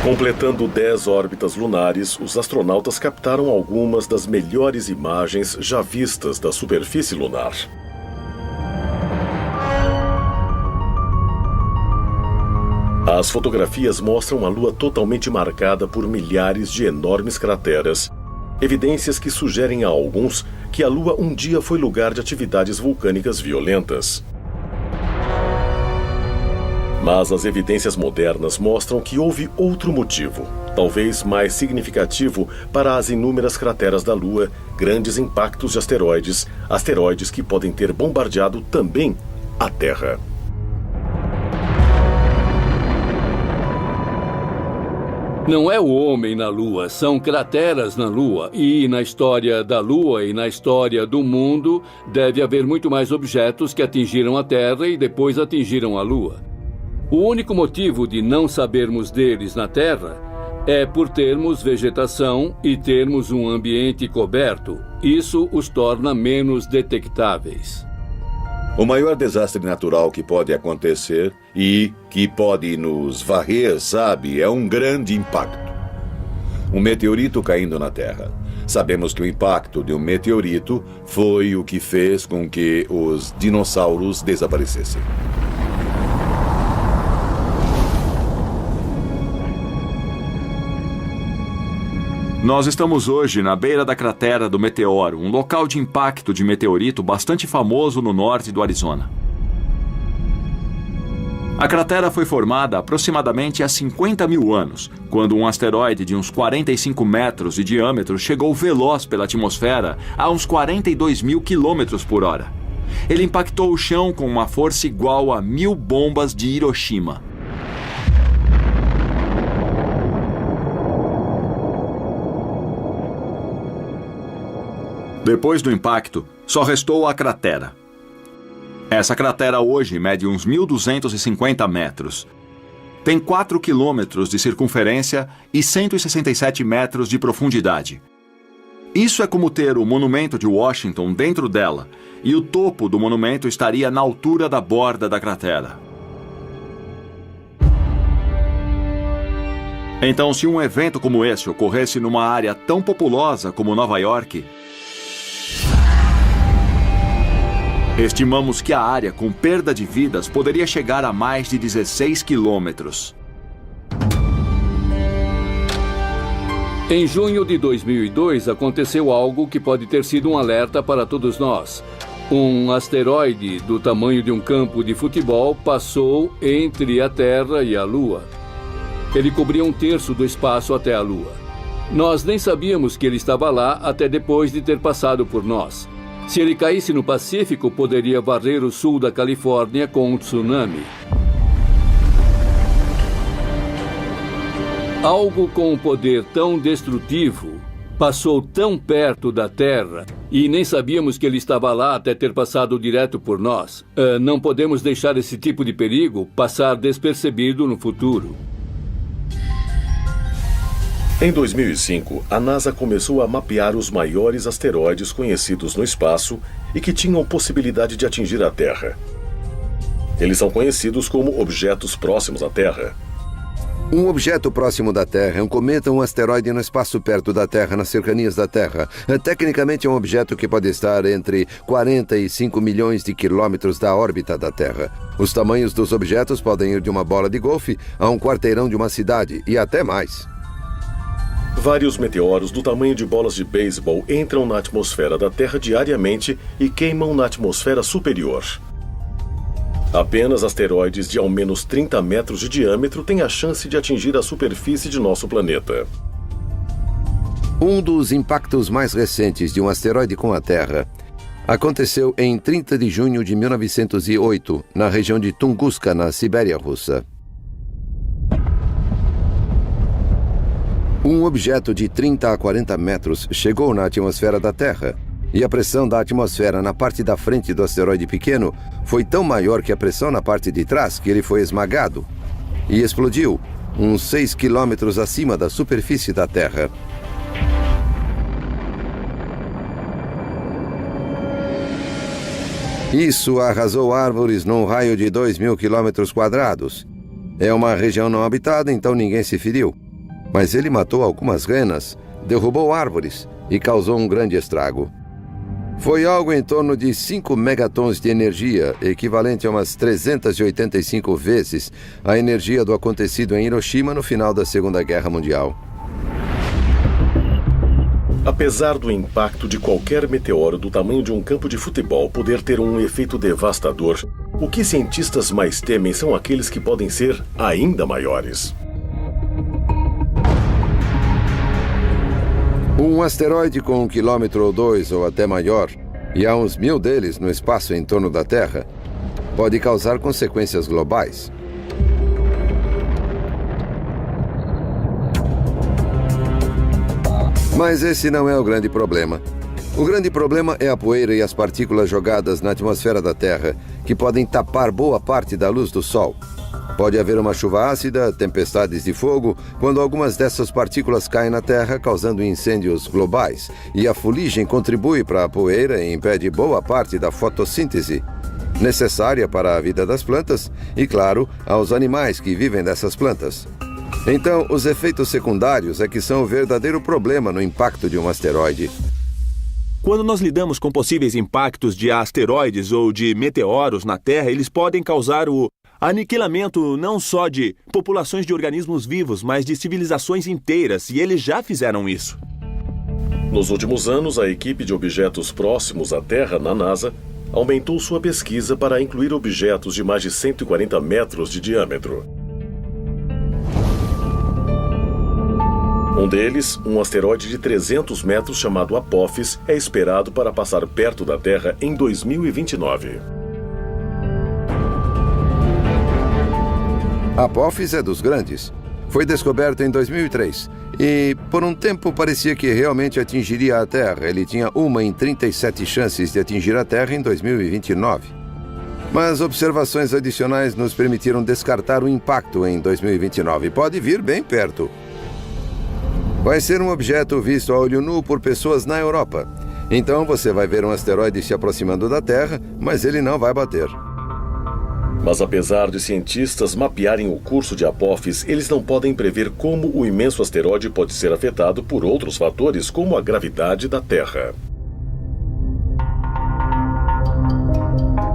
A: Completando 10 órbitas lunares, os astronautas captaram algumas das melhores imagens já vistas da superfície lunar. As fotografias mostram a Lua totalmente marcada por milhares de enormes crateras, evidências que sugerem a alguns que a Lua um dia foi lugar de atividades vulcânicas violentas. Mas as evidências modernas mostram que houve outro motivo, talvez mais significativo para as inúmeras crateras da Lua, grandes impactos de asteroides, asteroides que podem ter bombardeado também a Terra.
R: Não é o homem na Lua, são crateras na Lua. E na história da Lua e na história do mundo, deve haver muito mais objetos que atingiram a Terra e depois atingiram a Lua. O único motivo de não sabermos deles na Terra é por termos vegetação e termos um ambiente coberto. Isso os torna menos detectáveis.
M: O maior desastre natural que pode acontecer e que pode nos varrer, sabe, é um grande impacto. Um meteorito caindo na Terra. Sabemos que o impacto de um meteorito foi o que fez com que os dinossauros desaparecessem.
P: Nós estamos hoje na beira da cratera do meteoro, um local de impacto de meteorito bastante famoso no norte do Arizona. A cratera foi formada aproximadamente há 50 mil anos, quando um asteroide de uns 45 metros de diâmetro chegou veloz pela atmosfera a uns 42 mil quilômetros por hora. Ele impactou o chão com uma força igual a 1000 bombas de Hiroshima. Depois do impacto, só restou a cratera. Essa cratera hoje mede uns 1.250 metros. Tem 4 quilômetros de circunferência e 167 metros de profundidade. Isso é como ter o monumento de Washington dentro dela, e o topo do monumento estaria na altura da borda da cratera. Então, se um evento como esse ocorresse numa área tão populosa como Nova York, estimamos que a área com perda de vidas poderia chegar a mais de 16 quilômetros.
R: Em junho de 2002, aconteceu algo que pode ter sido um alerta para todos nós. Um asteroide do tamanho de um campo de futebol passou entre a Terra e a Lua. Ele cobria 1/3 do espaço até a Lua. Nós nem sabíamos que ele estava lá até depois de ter passado por nós. Se ele caísse no Pacífico, poderia varrer o sul da Califórnia com um tsunami. Algo com um poder tão destrutivo passou tão perto da Terra e nem sabíamos que ele estava lá até ter passado direto por nós. Não podemos deixar esse tipo de perigo passar despercebido no futuro.
A: Em 2005, a NASA começou a mapear os maiores asteroides conhecidos no espaço e que tinham possibilidade de atingir a Terra. Eles são conhecidos como objetos próximos à Terra.
F: Um objeto próximo da Terra é um cometa ou um asteroide no espaço perto da Terra, nas cercanias da Terra. Tecnicamente é um objeto que pode estar entre 40 e 5 milhões de quilômetros da órbita da Terra. Os tamanhos dos objetos podem ir de uma bola de golfe a um quarteirão de uma cidade e até mais.
A: Vários meteoros do tamanho de bolas de beisebol entram na atmosfera da Terra diariamente e queimam na atmosfera superior. Apenas asteroides de ao menos 30 metros de diâmetro têm a chance de atingir a superfície de nosso planeta.
F: Um dos impactos mais recentes de um asteroide com a Terra aconteceu em 30 de junho de 1908, na região de Tunguska, na Sibéria russa. Um objeto de 30 a 40 metros chegou na atmosfera da Terra, e a pressão da atmosfera na parte da frente do asteroide pequeno foi tão maior que a pressão na parte de trás que ele foi esmagado e explodiu uns 6 quilômetros acima da superfície da Terra. Isso arrasou árvores num raio de 2.000 quilômetros quadrados. É uma região não habitada, então ninguém se feriu. Mas ele matou algumas renas, derrubou árvores e causou um grande estrago. Foi algo em torno de 5 megatons de energia, equivalente a umas 385 vezes a energia do acontecido em Hiroshima no final da Segunda Guerra Mundial.
A: Apesar do impacto de qualquer meteoro do tamanho de um campo de futebol poder ter um efeito devastador, o que cientistas mais temem são aqueles que podem ser ainda maiores.
F: Um asteroide com 1 quilômetro ou 2 ou até maior, e há uns 1000 deles no espaço em torno da Terra, pode causar consequências globais. Mas esse não é o grande problema. O grande problema é a poeira e as partículas jogadas na atmosfera da Terra, que podem tapar boa parte da luz do Sol. Pode haver uma chuva ácida, tempestades de fogo, quando algumas dessas partículas caem na Terra, causando incêndios globais. E a fuligem contribui para a poeira e impede boa parte da fotossíntese, necessária para a vida das plantas e, claro, aos animais que vivem dessas plantas. Então, os efeitos secundários é que são o verdadeiro problema no impacto de um asteroide.
B: Quando nós lidamos com possíveis impactos de asteroides ou de meteoros na Terra, eles podem causar o aniquilamento não só de populações de organismos vivos, mas de civilizações inteiras, e eles já fizeram isso.
A: Nos últimos anos, a equipe de objetos próximos à Terra, na NASA, aumentou sua pesquisa para incluir objetos de mais de 140 metros de diâmetro. Um deles, um asteroide de 300 metros chamado Apophis, é esperado para passar perto da Terra em 2029.
F: Apophis é dos grandes. Foi descoberto em 2003 e, por um tempo, parecia que realmente atingiria a Terra. Ele tinha 1 em 37 chances de atingir a Terra em 2029. Mas observações adicionais nos permitiram descartar o impacto em 2029. Pode vir bem perto. Vai ser um objeto visto a olho nu por pessoas na Europa. Então você vai ver um asteroide se aproximando da Terra, mas ele não vai bater.
A: Mas apesar de cientistas mapearem o curso de Apophis, eles não podem prever como o imenso asteroide pode ser afetado por outros fatores, como a gravidade da Terra.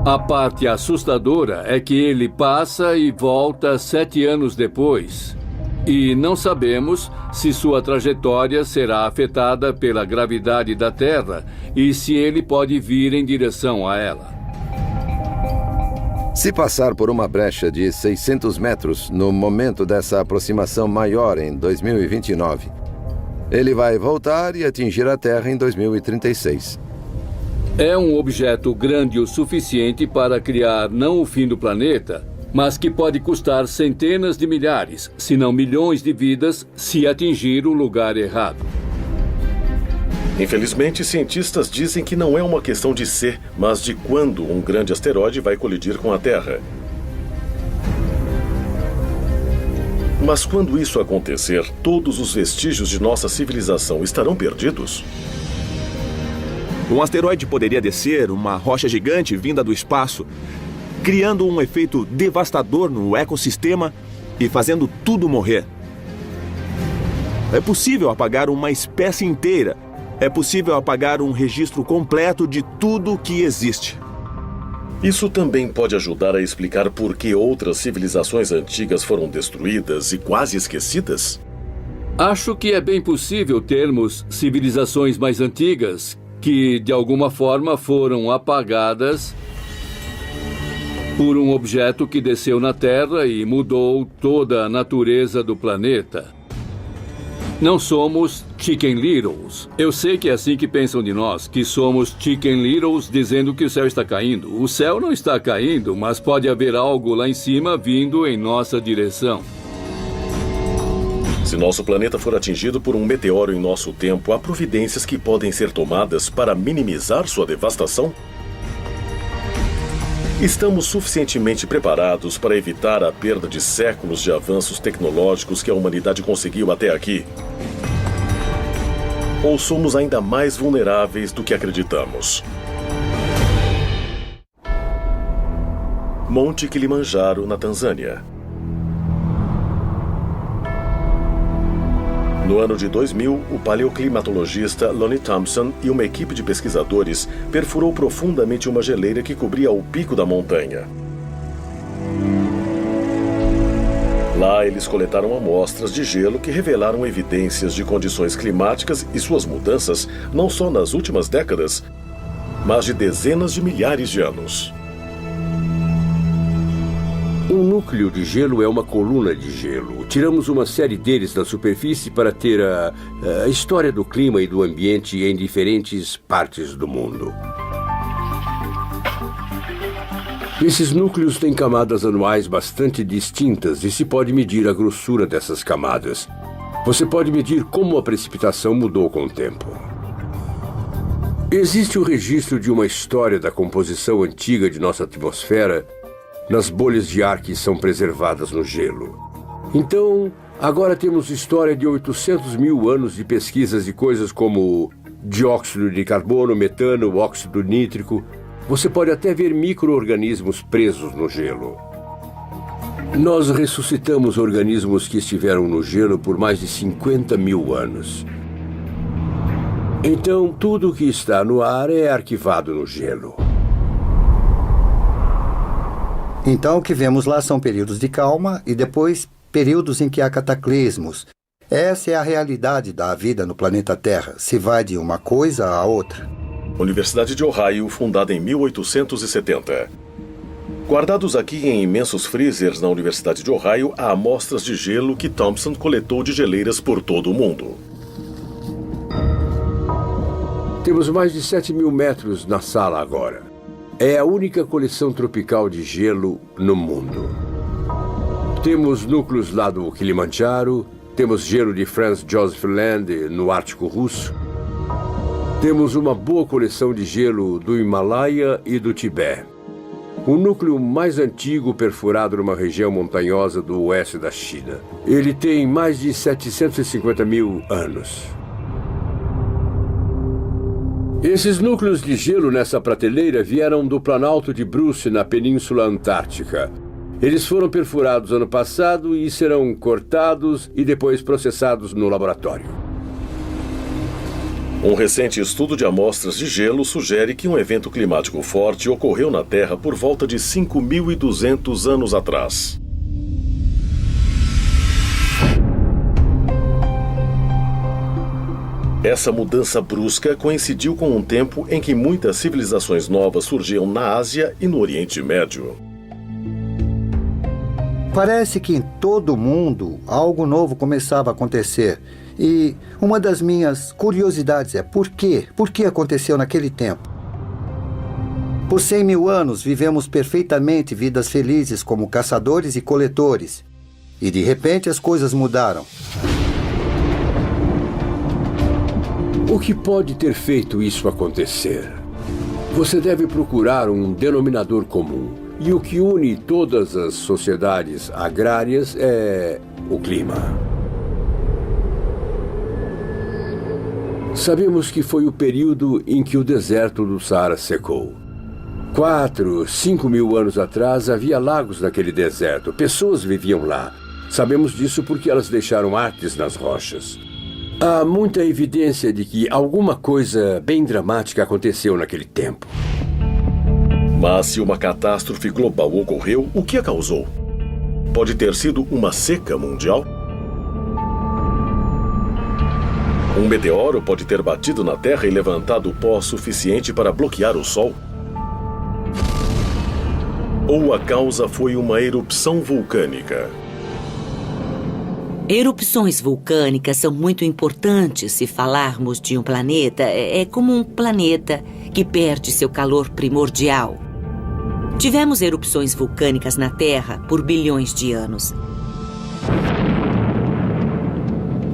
R: A parte assustadora é que ele passa e volta 7 anos depois. E não sabemos se sua trajetória será afetada pela gravidade da Terra e se ele pode vir em direção a ela.
F: Se passar por uma brecha de 600 metros no momento dessa aproximação maior em 2029, ele vai voltar e atingir a Terra em 2036.
R: É um objeto grande o suficiente para criar não o fim do planeta, mas que pode custar centenas de milhares, se não milhões de vidas, se atingir o lugar errado.
A: Infelizmente, cientistas dizem que não é uma questão de se, mas de quando um grande asteroide vai colidir com a Terra. Mas quando isso acontecer, todos os vestígios de nossa civilização estarão perdidos?
B: Um asteroide poderia descer uma rocha gigante vinda do espaço, criando um efeito devastador no ecossistema e fazendo tudo morrer. É possível apagar uma espécie inteira. É possível apagar um registro completo de tudo que existe.
A: Isso também pode ajudar a explicar por que outras civilizações antigas foram destruídas e quase esquecidas?
R: Acho que é bem possível termos civilizações mais antigas que, de alguma forma, foram apagadas por um objeto que desceu na Terra e mudou toda a natureza do planeta. Não somos Chicken Littles. Eu sei que é assim que pensam de nós, que somos Chicken Littles dizendo que o céu está caindo. O céu não está caindo, mas pode haver algo lá em cima vindo em nossa direção.
A: Se nosso planeta for atingido por um meteoro em nosso tempo, há providências que podem ser tomadas para minimizar sua devastação? Estamos suficientemente preparados para evitar a perda de séculos de avanços tecnológicos que a humanidade conseguiu até aqui? Ou somos ainda mais vulneráveis do que acreditamos? Monte Kilimanjaro, na Tanzânia. No ano de 2000, o paleoclimatologista Lonnie Thompson e uma equipe de pesquisadores perfurou profundamente uma geleira que cobria o pico da montanha. Lá, eles coletaram amostras de gelo que revelaram evidências de condições climáticas e suas mudanças não só nas últimas décadas, mas de dezenas de milhares de anos.
S: Um núcleo de gelo é uma coluna de gelo. Tiramos uma série deles da superfície para ter a história do clima e do ambiente em diferentes partes do mundo. Esses núcleos têm camadas anuais bastante distintas e se pode medir a grossura dessas camadas. Você pode medir como a precipitação mudou com o tempo. Existe o registro de uma história da composição antiga de nossa atmosfera nas bolhas de ar que são preservadas no gelo. Então, agora temos história de 800 mil anos de pesquisas de coisas como dióxido de carbono, metano, óxido nítrico. Você pode até ver micro-organismos presos no gelo. Nós ressuscitamos organismos que estiveram no gelo por mais de 50 mil anos. Então, tudo que está no ar é arquivado no gelo.
Q: Então, o que vemos lá são períodos de calma e depois períodos em que há cataclismos. Essa é a realidade da vida no planeta Terra. Se vai de uma coisa a outra.
A: Universidade de Ohio, fundada em 1870. Guardados aqui em imensos freezers na Universidade de Ohio, há amostras de gelo que Thompson coletou de geleiras por todo o mundo.
S: Temos mais de 7 mil metros na sala agora. É a única coleção tropical de gelo no mundo. Temos núcleos lá do Kilimanjaro, temos gelo de Franz Josef Land no Ártico Russo. Temos uma boa coleção de gelo do Himalaia e do Tibete. O núcleo mais antigo perfurado numa região montanhosa do oeste da China. Ele tem mais de 750 mil anos. Esses núcleos de gelo nessa prateleira vieram do Planalto de Bruce, na Península Antártica. Eles foram perfurados ano passado e serão cortados e depois processados no laboratório.
A: Um recente estudo de amostras de gelo sugere que um evento climático forte ocorreu na Terra por volta de 5.200 anos atrás. Essa mudança brusca coincidiu com um tempo em que muitas civilizações novas surgiam na Ásia e no Oriente Médio.
Q: Parece que em todo o mundo algo novo começava a acontecer. E uma das minhas curiosidades é por quê? Por que aconteceu naquele tempo? Por 100 mil anos vivemos perfeitamente vidas felizes como caçadores e coletores. E de repente as coisas mudaram.
S: O que pode ter feito isso acontecer? Você deve procurar um denominador comum. E o que une todas as sociedades agrárias é o clima. Sabemos que foi o período em que o deserto do Saara secou. 4, 5 mil anos atrás havia lagos naquele deserto. Pessoas viviam lá. Sabemos disso porque elas deixaram artes nas rochas. Há muita evidência de que alguma coisa bem dramática aconteceu naquele tempo.
A: Mas se uma catástrofe global ocorreu, o que a causou? Pode ter sido uma seca mundial? Um meteoro pode ter batido na Terra e levantado pó suficiente para bloquear o Sol? Ou a causa foi uma erupção vulcânica?
L: Erupções vulcânicas são muito importantes se falarmos de um planeta. É como um planeta que perde seu calor primordial. Tivemos erupções vulcânicas na Terra por bilhões de anos.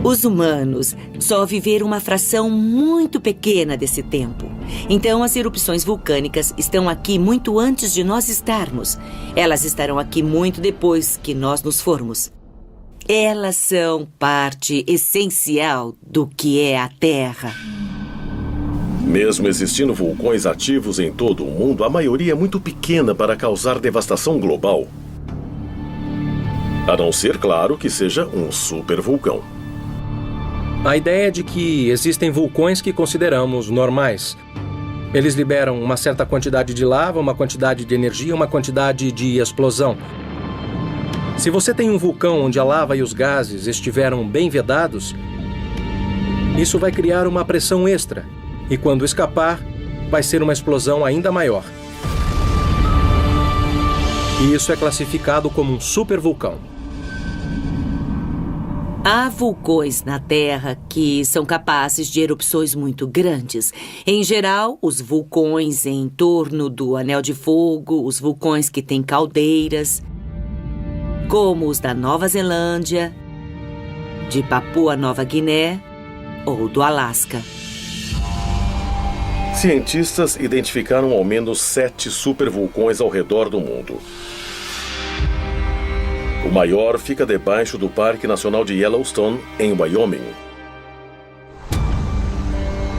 L: Os humanos só viveram uma fração muito pequena desse tempo. Então, as erupções vulcânicas estão aqui muito antes de nós estarmos. Elas estarão aqui muito depois que nós nos formos. Elas são parte essencial do que é a Terra.
A: Mesmo existindo vulcões ativos em todo o mundo, a maioria é muito pequena para causar devastação global. A não ser, claro, que seja um supervulcão.
I: A ideia é de que existem vulcões que consideramos normais. Eles liberam uma certa quantidade de lava, uma quantidade de energia, uma quantidade de explosão. Se você tem um vulcão onde a lava e os gases estiveram bem vedados, isso vai criar uma pressão extra. E quando escapar, vai ser uma explosão ainda maior. E isso é classificado como um supervulcão.
L: Há vulcões na Terra que são capazes de erupções muito grandes. Em geral, os vulcões em torno do Anel de Fogo, os vulcões que têm caldeiras, como os da Nova Zelândia, de Papua Nova Guiné ou do Alasca.
A: Cientistas identificaram ao menos 7 supervulcões ao redor do mundo. O maior fica debaixo do Parque Nacional de Yellowstone, em Wyoming.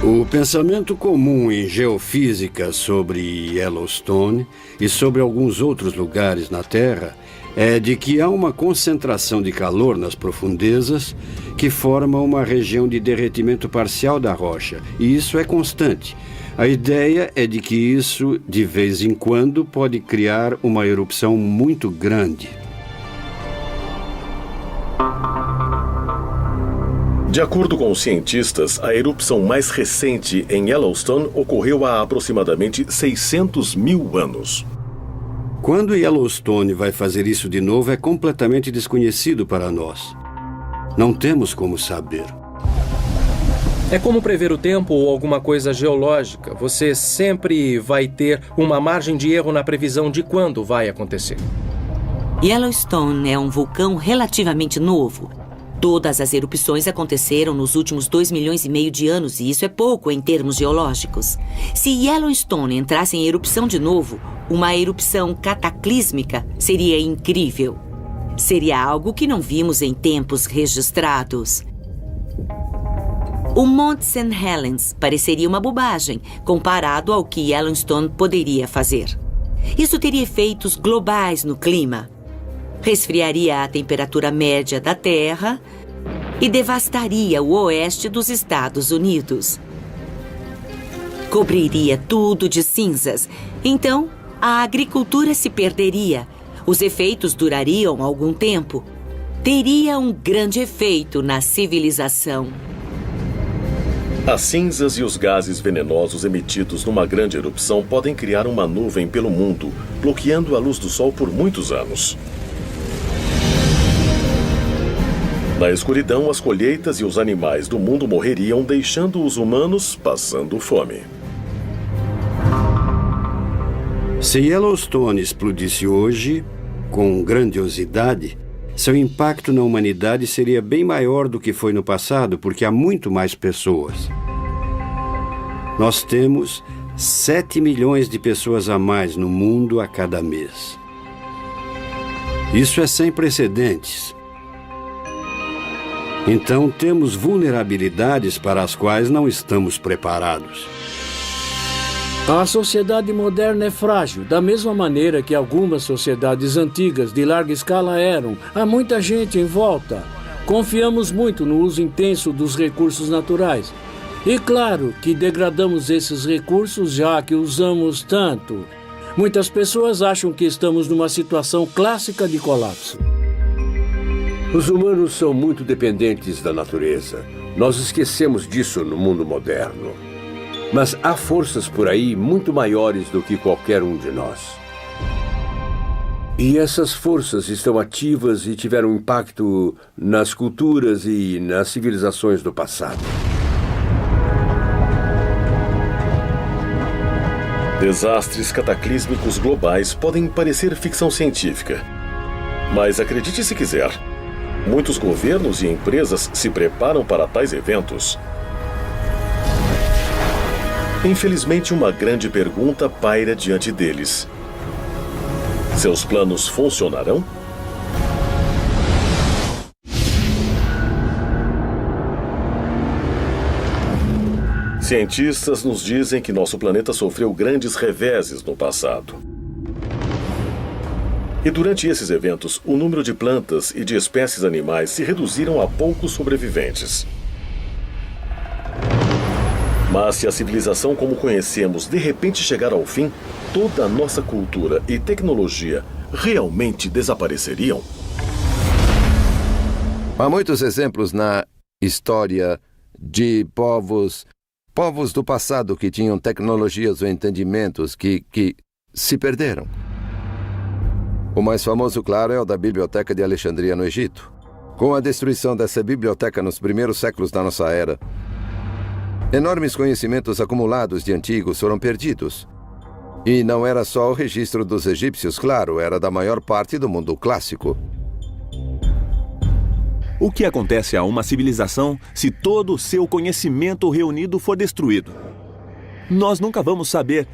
N: O pensamento comum em geofísica sobre Yellowstone e sobre alguns outros lugares na Terra é de que há uma concentração de calor nas profundezas que forma uma região de derretimento parcial da rocha, e isso é constante. A ideia é de que isso, de vez em quando, pode criar uma erupção muito grande.
A: De acordo com os cientistas, a erupção mais recente em Yellowstone ocorreu há aproximadamente 600 mil anos.
N: Quando Yellowstone vai fazer isso de novo é completamente desconhecido para nós. Não temos como saber.
I: É como prever o tempo ou alguma coisa geológica. Você sempre vai ter uma margem de erro na previsão de quando vai acontecer.
L: Yellowstone é um vulcão relativamente novo. Todas as erupções aconteceram nos últimos 2,5 milhões de anos, e isso é pouco em termos geológicos. Se Yellowstone entrasse em erupção de novo, uma erupção cataclísmica seria incrível. Seria algo que não vimos em tempos registrados. O Monte St. Helens pareceria uma bobagem comparado ao que Yellowstone poderia fazer. Isso teria efeitos globais no clima. Resfriaria a temperatura média da Terra e devastaria o oeste dos Estados Unidos. Cobriria tudo de cinzas. Então, a agricultura se perderia. Os efeitos durariam algum tempo. Teria um grande efeito na civilização.
A: As cinzas e os gases venenosos emitidos numa grande erupção podem criar uma nuvem pelo mundo, bloqueando a luz do sol por muitos anos. Na escuridão, as colheitas e os animais do mundo morreriam, deixando os humanos passando fome.
N: Se Yellowstone explodisse hoje, com grandiosidade, seu impacto na humanidade seria bem maior do que foi no passado, porque há muito mais pessoas. Nós temos 7 milhões de pessoas a mais no mundo a cada mês. Isso é sem precedentes. Então, temos vulnerabilidades para as quais não estamos preparados.
H: A sociedade moderna é frágil, da mesma maneira que algumas sociedades antigas de larga escala eram. Há muita gente em volta. Confiamos muito no uso intenso dos recursos naturais. E claro que degradamos esses recursos já que usamos tanto. Muitas pessoas acham que estamos numa situação clássica de colapso.
S: Os humanos são muito dependentes da natureza. Nós esquecemos disso no mundo moderno. Mas há forças por aí muito maiores do que qualquer um de nós. E essas forças estão ativas e tiveram impacto nas culturas e nas civilizações do passado.
A: Desastres cataclísmicos globais podem parecer ficção científica. Mas acredite se quiser, muitos governos e empresas se preparam para tais eventos. Infelizmente, uma grande pergunta paira diante deles. Seus planos funcionarão? Cientistas nos dizem que nosso planeta sofreu grandes reveses no passado. E durante esses eventos, o número de plantas e de espécies animais se reduziram a poucos sobreviventes. Mas se a civilização como conhecemos de repente chegar ao fim, toda a nossa cultura e tecnologia realmente desapareceriam?
F: Há muitos exemplos na história de povos do passado que tinham tecnologias ou entendimentos que se perderam. O mais famoso, claro, é o da Biblioteca de Alexandria, no Egito. Com a destruição dessa biblioteca nos primeiros séculos da nossa era, enormes conhecimentos acumulados de antigos foram perdidos. E não era só o registro dos egípcios, claro, era da maior parte do mundo clássico.
B: O que acontece a uma civilização se todo o seu conhecimento reunido for destruído? Nós nunca vamos saber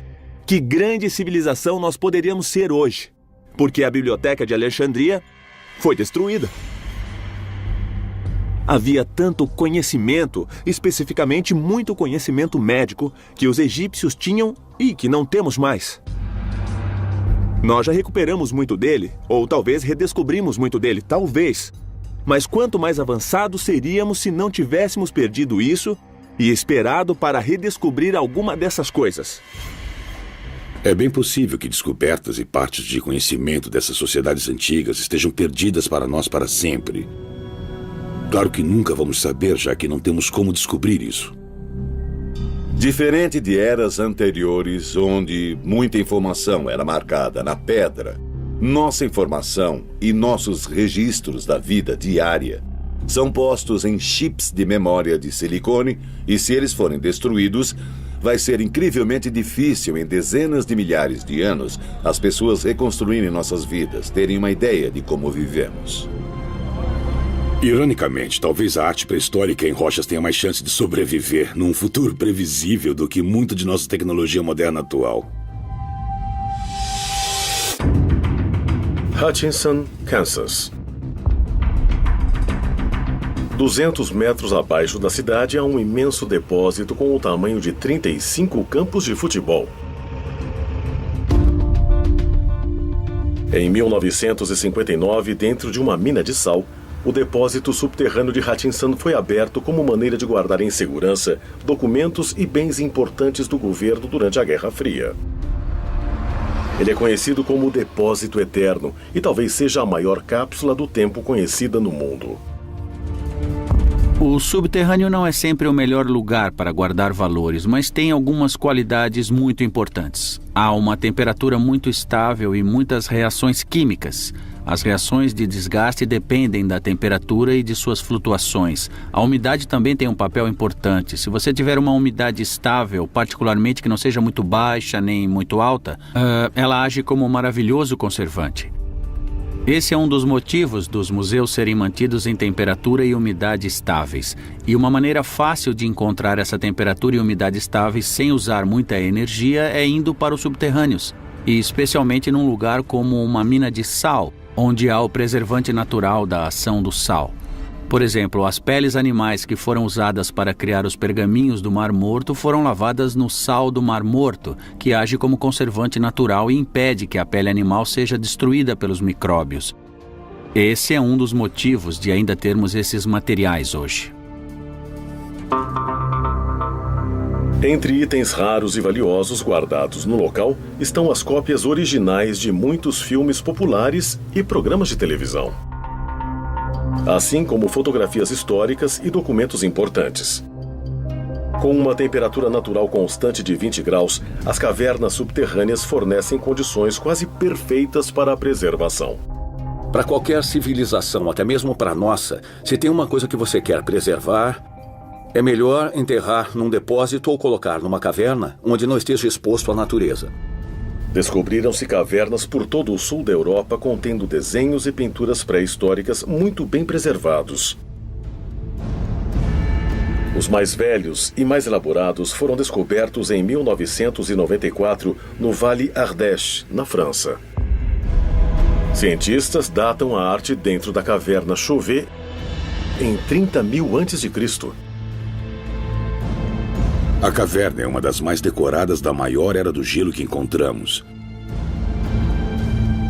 B: que grande civilização nós poderíamos ser hoje, porque a Biblioteca de Alexandria foi destruída. Havia tanto conhecimento, especificamente muito conhecimento médico, que os egípcios tinham e que não temos mais. Nós já recuperamos muito dele, ou talvez redescobrimos muito dele, talvez. Mas quanto mais avançados seríamos se não tivéssemos perdido isso e esperado para redescobrir alguma dessas coisas?
K: É bem possível que descobertas e partes de conhecimento dessas sociedades antigas estejam perdidas para nós para sempre. Claro que nunca vamos saber, já que não temos como descobrir isso.
M: Diferente de eras anteriores, onde muita informação era marcada na pedra, nossa informação e nossos registros da vida diária são postos em chips de memória de silicone e, se eles forem destruídos, vai ser incrivelmente difícil, em dezenas de milhares de anos, as pessoas reconstruírem nossas vidas, terem uma ideia de como vivemos.
K: Ironicamente, talvez a arte pré-histórica em rochas tenha mais chance de sobreviver num futuro previsível do que muito de nossa tecnologia moderna atual.
A: Hutchinson, Kansas. 200 metros abaixo da cidade há um imenso depósito com o tamanho de 35 campos de futebol. Em 1959, dentro de uma mina de sal, o depósito subterrâneo de Hutchinson foi aberto como maneira de guardar em segurança documentos e bens importantes do governo durante a Guerra Fria. Ele é conhecido como o Depósito Eterno e talvez seja a maior cápsula do tempo conhecida no mundo.
D: O subterrâneo não é sempre o melhor lugar para guardar valores, mas tem algumas qualidades muito importantes. Há uma temperatura muito estável e muitas reações químicas. As reações de desgaste dependem da temperatura e de suas flutuações. A umidade também tem um papel importante. Se você tiver uma umidade estável, particularmente que não seja muito baixa nem muito alta, ela age como um maravilhoso conservante. Esse é um dos motivos dos museus serem mantidos em temperatura e umidade estáveis. E uma maneira fácil de encontrar essa temperatura e umidade estáveis sem usar muita energia é indo para os subterrâneos, e especialmente num lugar como uma mina de sal, onde há o preservante natural da ação do sal. Por exemplo, as peles animais que foram usadas para criar os pergaminhos do Mar Morto foram lavadas no sal do Mar Morto, que age como conservante natural e impede que a pele animal seja destruída pelos micróbios. Esse é um dos motivos de ainda termos esses materiais hoje.
A: Entre itens raros e valiosos guardados no local estão as cópias originais de muitos filmes populares e programas de televisão, assim como fotografias históricas e documentos importantes. Com uma temperatura natural constante de 20 graus, as cavernas subterrâneas fornecem condições quase perfeitas para a preservação.
G: Para qualquer civilização, até mesmo para a nossa, se tem uma coisa que você quer preservar, é melhor enterrar num depósito ou colocar numa caverna onde não esteja exposto à natureza.
A: Descobriram-se cavernas por todo o sul da Europa contendo desenhos e pinturas pré-históricas muito bem preservados. Os mais velhos e mais elaborados foram descobertos em 1994 no Vale Ardèche, na França. Cientistas datam a arte dentro da caverna Chauvet em 30.000 a.C.
K: A caverna é uma das mais decoradas da maior era do gelo que encontramos.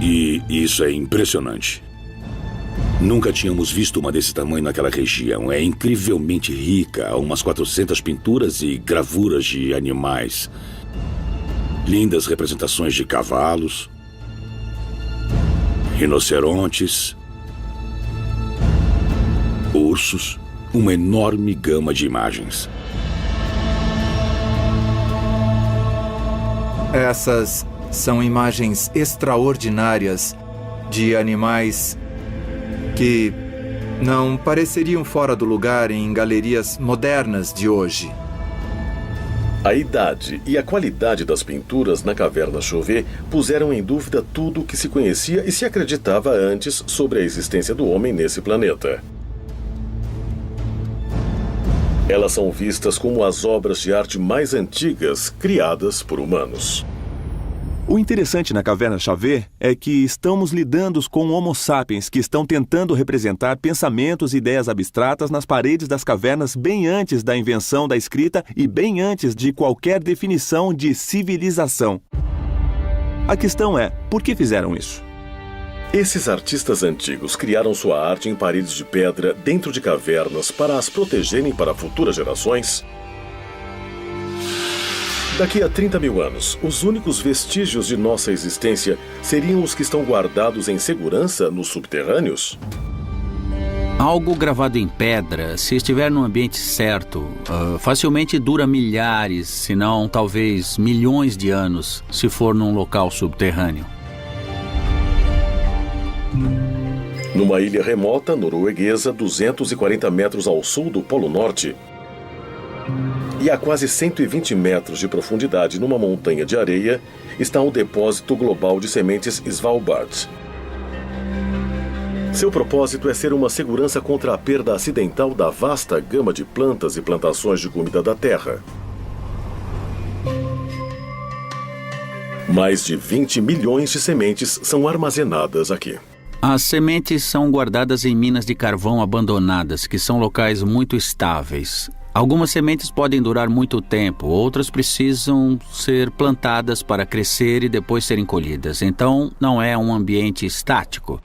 K: E isso é impressionante. Nunca tínhamos visto uma desse tamanho naquela região. É incrivelmente rica, há umas 400 pinturas e gravuras de animais. Lindas representações de cavalos, rinocerontes, ursos, uma enorme gama de imagens.
E: Essas são imagens extraordinárias de animais que não pareceriam fora do lugar em galerias modernas de hoje.
A: A idade e a qualidade das pinturas na caverna Chauvet puseram em dúvida tudo o que se conhecia e se acreditava antes sobre a existência do homem nesse planeta. Elas são vistas como as obras de arte mais antigas criadas por humanos.
B: O interessante na caverna Chauvet é que estamos lidando com Homo sapiens que estão tentando representar pensamentos e ideias abstratas nas paredes das cavernas bem antes da invenção da escrita e bem antes de qualquer definição de civilização. A questão é, por que fizeram isso?
A: Esses artistas antigos criaram sua arte em paredes de pedra dentro de cavernas para as protegerem para futuras gerações? Daqui a 30.000 anos, os únicos vestígios de nossa existência seriam os que estão guardados em segurança nos subterrâneos?
D: Algo gravado em pedra, se estiver no ambiente certo, facilmente dura milhares, se não talvez milhões de anos, se for num local subterrâneo.
A: Numa ilha remota norueguesa, 240 metros ao sul do Polo Norte, e a quase 120 metros de profundidade numa montanha de areia, está o Depósito Global de Sementes Svalbard. Seu propósito é ser uma segurança contra a perda acidental da vasta gama de plantas e plantações de comida da Terra. Mais de 20 milhões de sementes são armazenadas aqui.
D: As sementes são guardadas em minas de carvão abandonadas, que são locais muito estáveis. Algumas sementes podem durar muito tempo, outras precisam ser plantadas para crescer e depois serem colhidas. Então, não é um ambiente estático.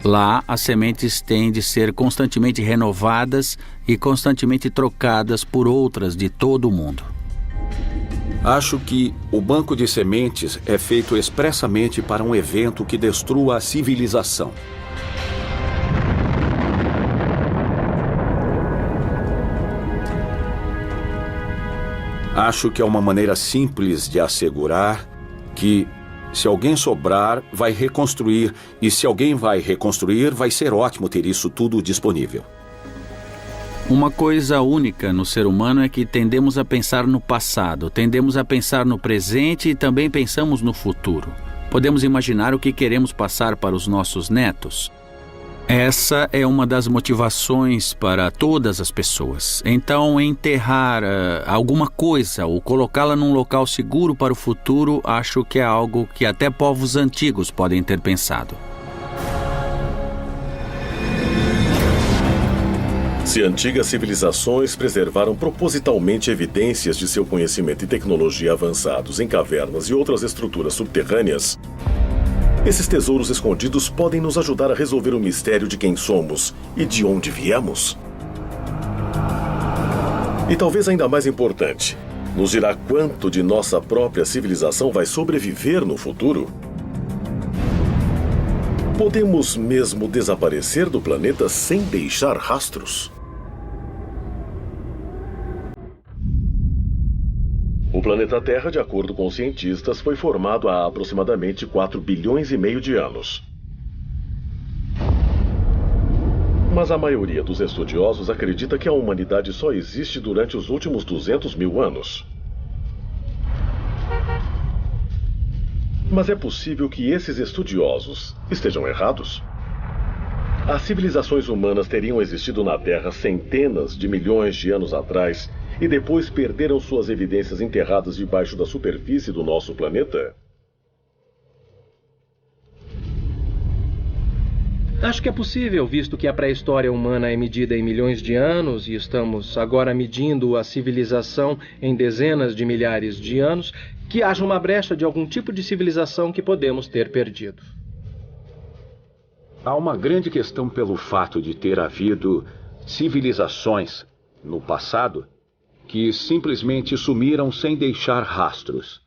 D: Lá, as sementes têm de ser constantemente renovadas e constantemente trocadas por outras de todo o mundo.
G: Acho que o banco de sementes é feito expressamente para um evento que destrua a civilização. Acho que é uma maneira simples de assegurar que, se alguém sobrar, vai reconstruir, e se alguém vai reconstruir, vai ser ótimo ter isso tudo disponível.
D: Uma coisa única no ser humano é que tendemos a pensar no passado, tendemos a pensar no presente e também pensamos no futuro. Podemos imaginar o que queremos passar para os nossos netos. Essa é uma das motivações para todas as pessoas. Então, enterrar alguma coisa ou colocá-la num local seguro para o futuro, acho que é algo que até povos antigos podem ter pensado.
A: Se antigas civilizações preservaram propositalmente evidências de seu conhecimento e tecnologia avançados em cavernas e outras estruturas subterrâneas, esses tesouros escondidos podem nos ajudar a resolver o mistério de quem somos e de onde viemos. E talvez ainda mais importante, nos dirá quanto de nossa própria civilização vai sobreviver no futuro. Podemos mesmo desaparecer do planeta sem deixar rastros? O planeta Terra, de acordo com os cientistas, foi formado há aproximadamente 4 bilhões e meio de anos. Mas a maioria dos estudiosos acredita que a humanidade só existe durante os últimos 200 mil anos. Mas é possível que esses estudiosos estejam errados? As civilizações humanas teriam existido na Terra centenas de milhões de anos atrás e depois perderam suas evidências enterradas debaixo da superfície do nosso planeta?
I: Acho que é possível, visto que a pré-história humana é medida em milhões de anos e estamos agora medindo a civilização em dezenas de milhares de anos, que haja uma brecha de algum tipo de civilização que podemos ter perdido.
G: Há uma grande questão pelo fato de ter havido civilizações no passado que simplesmente sumiram sem deixar rastros.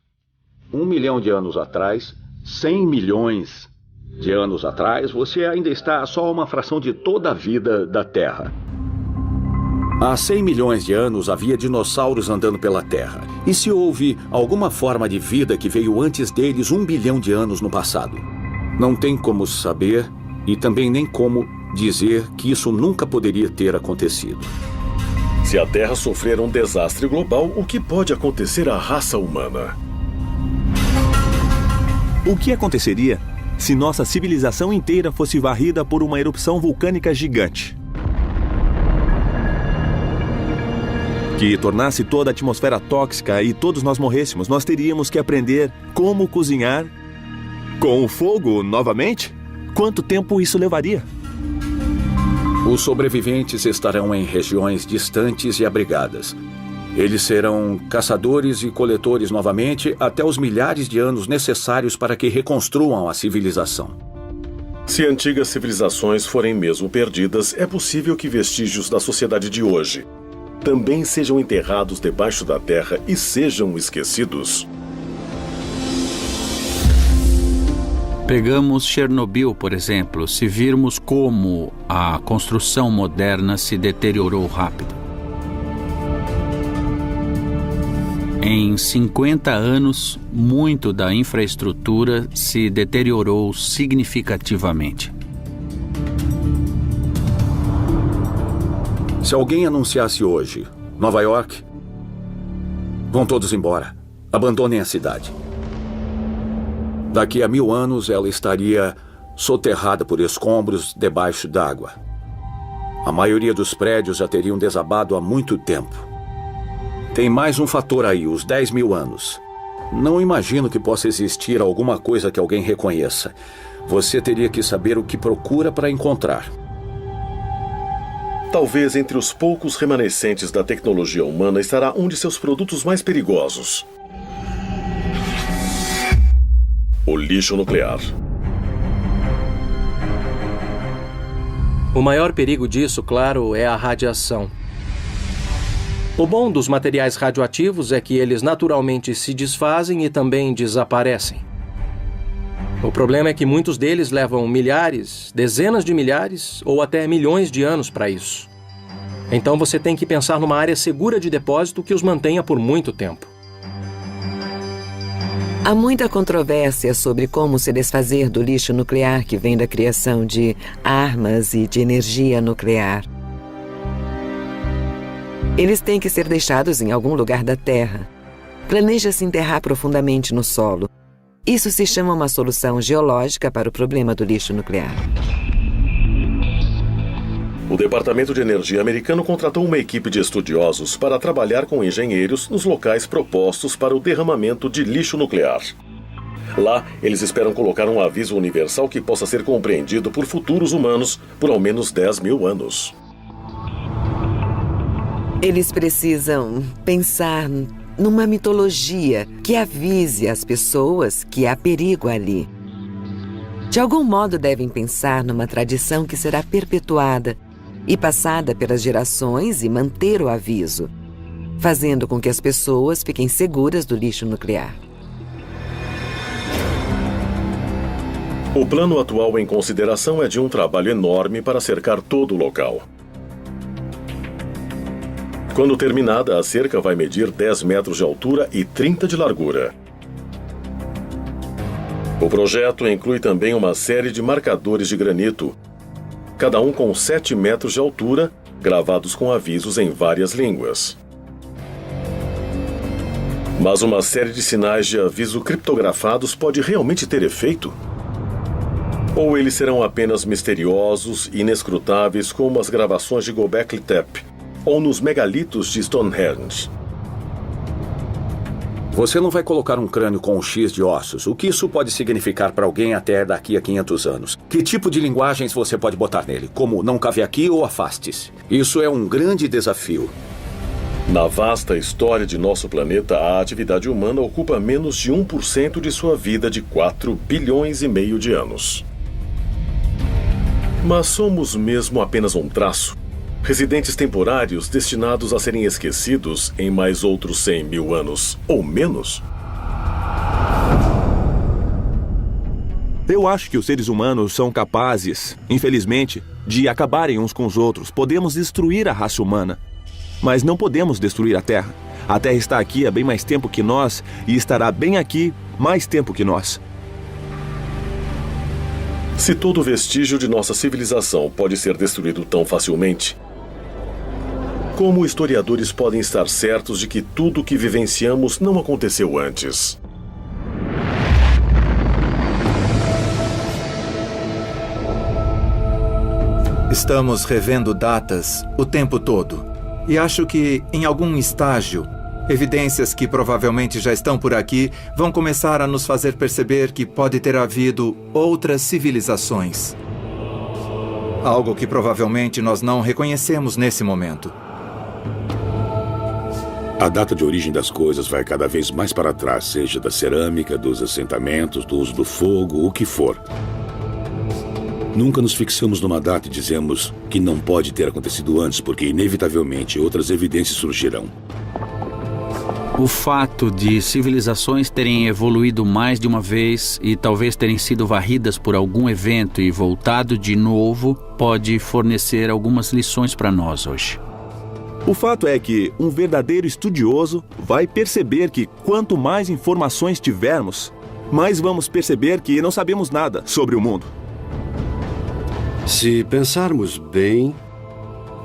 G: 1 milhão de anos atrás, 100 milhões de anos atrás, você ainda está só a uma fração de toda a vida da Terra. Há 100 milhões de anos havia dinossauros andando pela Terra. E se houve alguma forma de vida que veio antes deles 1 bilhão de anos no passado? Não tem como saber e também nem como dizer que isso nunca poderia ter acontecido.
A: Se a Terra sofrer um desastre global, o que pode acontecer à raça humana?
B: O que aconteceria se nossa civilização inteira fosse varrida por uma erupção vulcânica gigante? Que tornasse toda a atmosfera tóxica e todos nós morrêssemos, nós teríamos que aprender como cozinhar com o fogo novamente? Quanto tempo isso levaria?
G: Os sobreviventes estarão em regiões distantes e abrigadas. Eles serão caçadores e coletores novamente até os milhares de anos necessários para que reconstruam a civilização.
A: Se antigas civilizações forem mesmo perdidas, é possível que vestígios da sociedade de hoje também sejam enterrados debaixo da terra e sejam esquecidos.
D: Pegamos Chernobyl, por exemplo, se virmos como a construção moderna se deteriorou rápido. Em 50 anos, muito da infraestrutura se deteriorou significativamente.
G: Se alguém anunciasse hoje, Nova York, vão todos embora, abandonem a cidade. Daqui a 1000 anos, ela estaria soterrada por escombros debaixo d'água. A maioria dos prédios já teriam desabado há muito tempo. Tem mais um fator aí, os 10 mil anos. Não imagino que possa existir alguma coisa que alguém reconheça. Você teria que saber o que procura para encontrar.
A: Talvez entre os poucos remanescentes da tecnologia humana estará um de seus produtos mais perigosos: o lixo nuclear.
I: O maior perigo disso, claro, é a radiação. O bom dos materiais radioativos é que eles naturalmente se desfazem e também desaparecem. O problema é que muitos deles levam milhares, dezenas de milhares ou até milhões de anos para isso. Então você tem que pensar numa área segura de depósito que os mantenha por muito tempo.
O: Há muita controvérsia sobre como se desfazer do lixo nuclear que vem da criação de armas e de energia nuclear. Eles têm que ser deixados em algum lugar da Terra. Planeja-se enterrar profundamente no solo. Isso se chama uma solução geológica para o problema do lixo nuclear.
A: O Departamento de Energia americano contratou uma equipe de estudiosos para trabalhar com engenheiros nos locais propostos para o derramamento de lixo nuclear. Lá, eles esperam colocar um aviso universal que possa ser compreendido por futuros humanos por ao menos 10 mil anos.
O: Eles precisam pensar numa mitologia que avise as pessoas que há perigo ali. De algum modo devem pensar numa tradição que será perpetuada e passada pelas gerações e manter o aviso, fazendo com que as pessoas fiquem seguras do lixo nuclear.
A: O plano atual em consideração é de um trabalho enorme para cercar todo o local. Quando terminada, a cerca vai medir 10 metros de altura e 30 de largura. O projeto inclui também uma série de marcadores de granito, cada um com 7 metros de altura, gravados com avisos em várias línguas. Mas uma série de sinais de aviso criptografados pode realmente ter efeito? Ou eles serão apenas misteriosos e inescrutáveis como as gravações de Göbekli Tepe ou nos megalitos de Stonehenge?
G: Você não vai colocar um crânio com um X de ossos. O que isso pode significar para alguém até daqui a 500 anos? Que tipo de linguagens você pode botar nele? Como não cabe aqui ou afaste-se? Isso é um grande desafio.
A: Na vasta história de nosso planeta, a atividade humana ocupa menos de 1% de sua vida de 4,5 bilhões de anos. Mas somos mesmo apenas um traço, residentes temporários destinados a serem esquecidos em mais outros 100 mil anos, ou menos?
B: Eu acho que os seres humanos são capazes, infelizmente, de acabarem uns com os outros. Podemos destruir a raça humana, mas não podemos destruir a Terra. A Terra está aqui há bem mais tempo que nós e estará bem aqui mais tempo que nós.
A: Se todo vestígio de nossa civilização pode ser destruído tão facilmente, como historiadores podem estar certos de que tudo o que vivenciamos não aconteceu antes?
E: Estamos revendo datas o tempo todo. E acho que, em algum estágio, evidências que provavelmente já estão por aqui vão começar a nos fazer perceber que pode ter havido outras civilizações. Algo que provavelmente nós não reconhecemos nesse momento.
K: A data de origem das coisas vai cada vez mais para trás, seja da cerâmica, dos assentamentos, do uso do fogo, o que for. Nunca nos fixamos numa data e dizemos que não pode ter acontecido antes, porque inevitavelmente outras evidências surgirão.
D: O fato de civilizações terem evoluído mais de uma vez e talvez terem sido varridas por algum evento e voltado de novo pode fornecer algumas lições para nós hoje.
B: O fato é que um verdadeiro estudioso vai perceber que quanto mais informações tivermos, mais vamos perceber que não sabemos nada sobre o mundo.
N: Se pensarmos bem,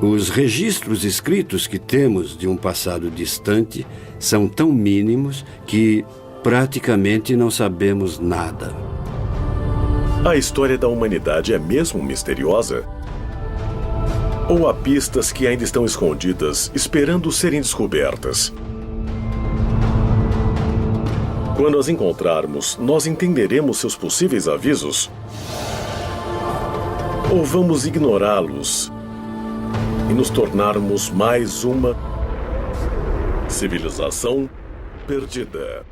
N: os registros escritos que temos de um passado distante são tão mínimos que praticamente não sabemos nada.
A: A história da humanidade é mesmo misteriosa? Ou há pistas que ainda estão escondidas, esperando serem descobertas? Quando as encontrarmos, nós entenderemos seus possíveis avisos? Ou vamos ignorá-los e nos tornarmos mais uma civilização perdida?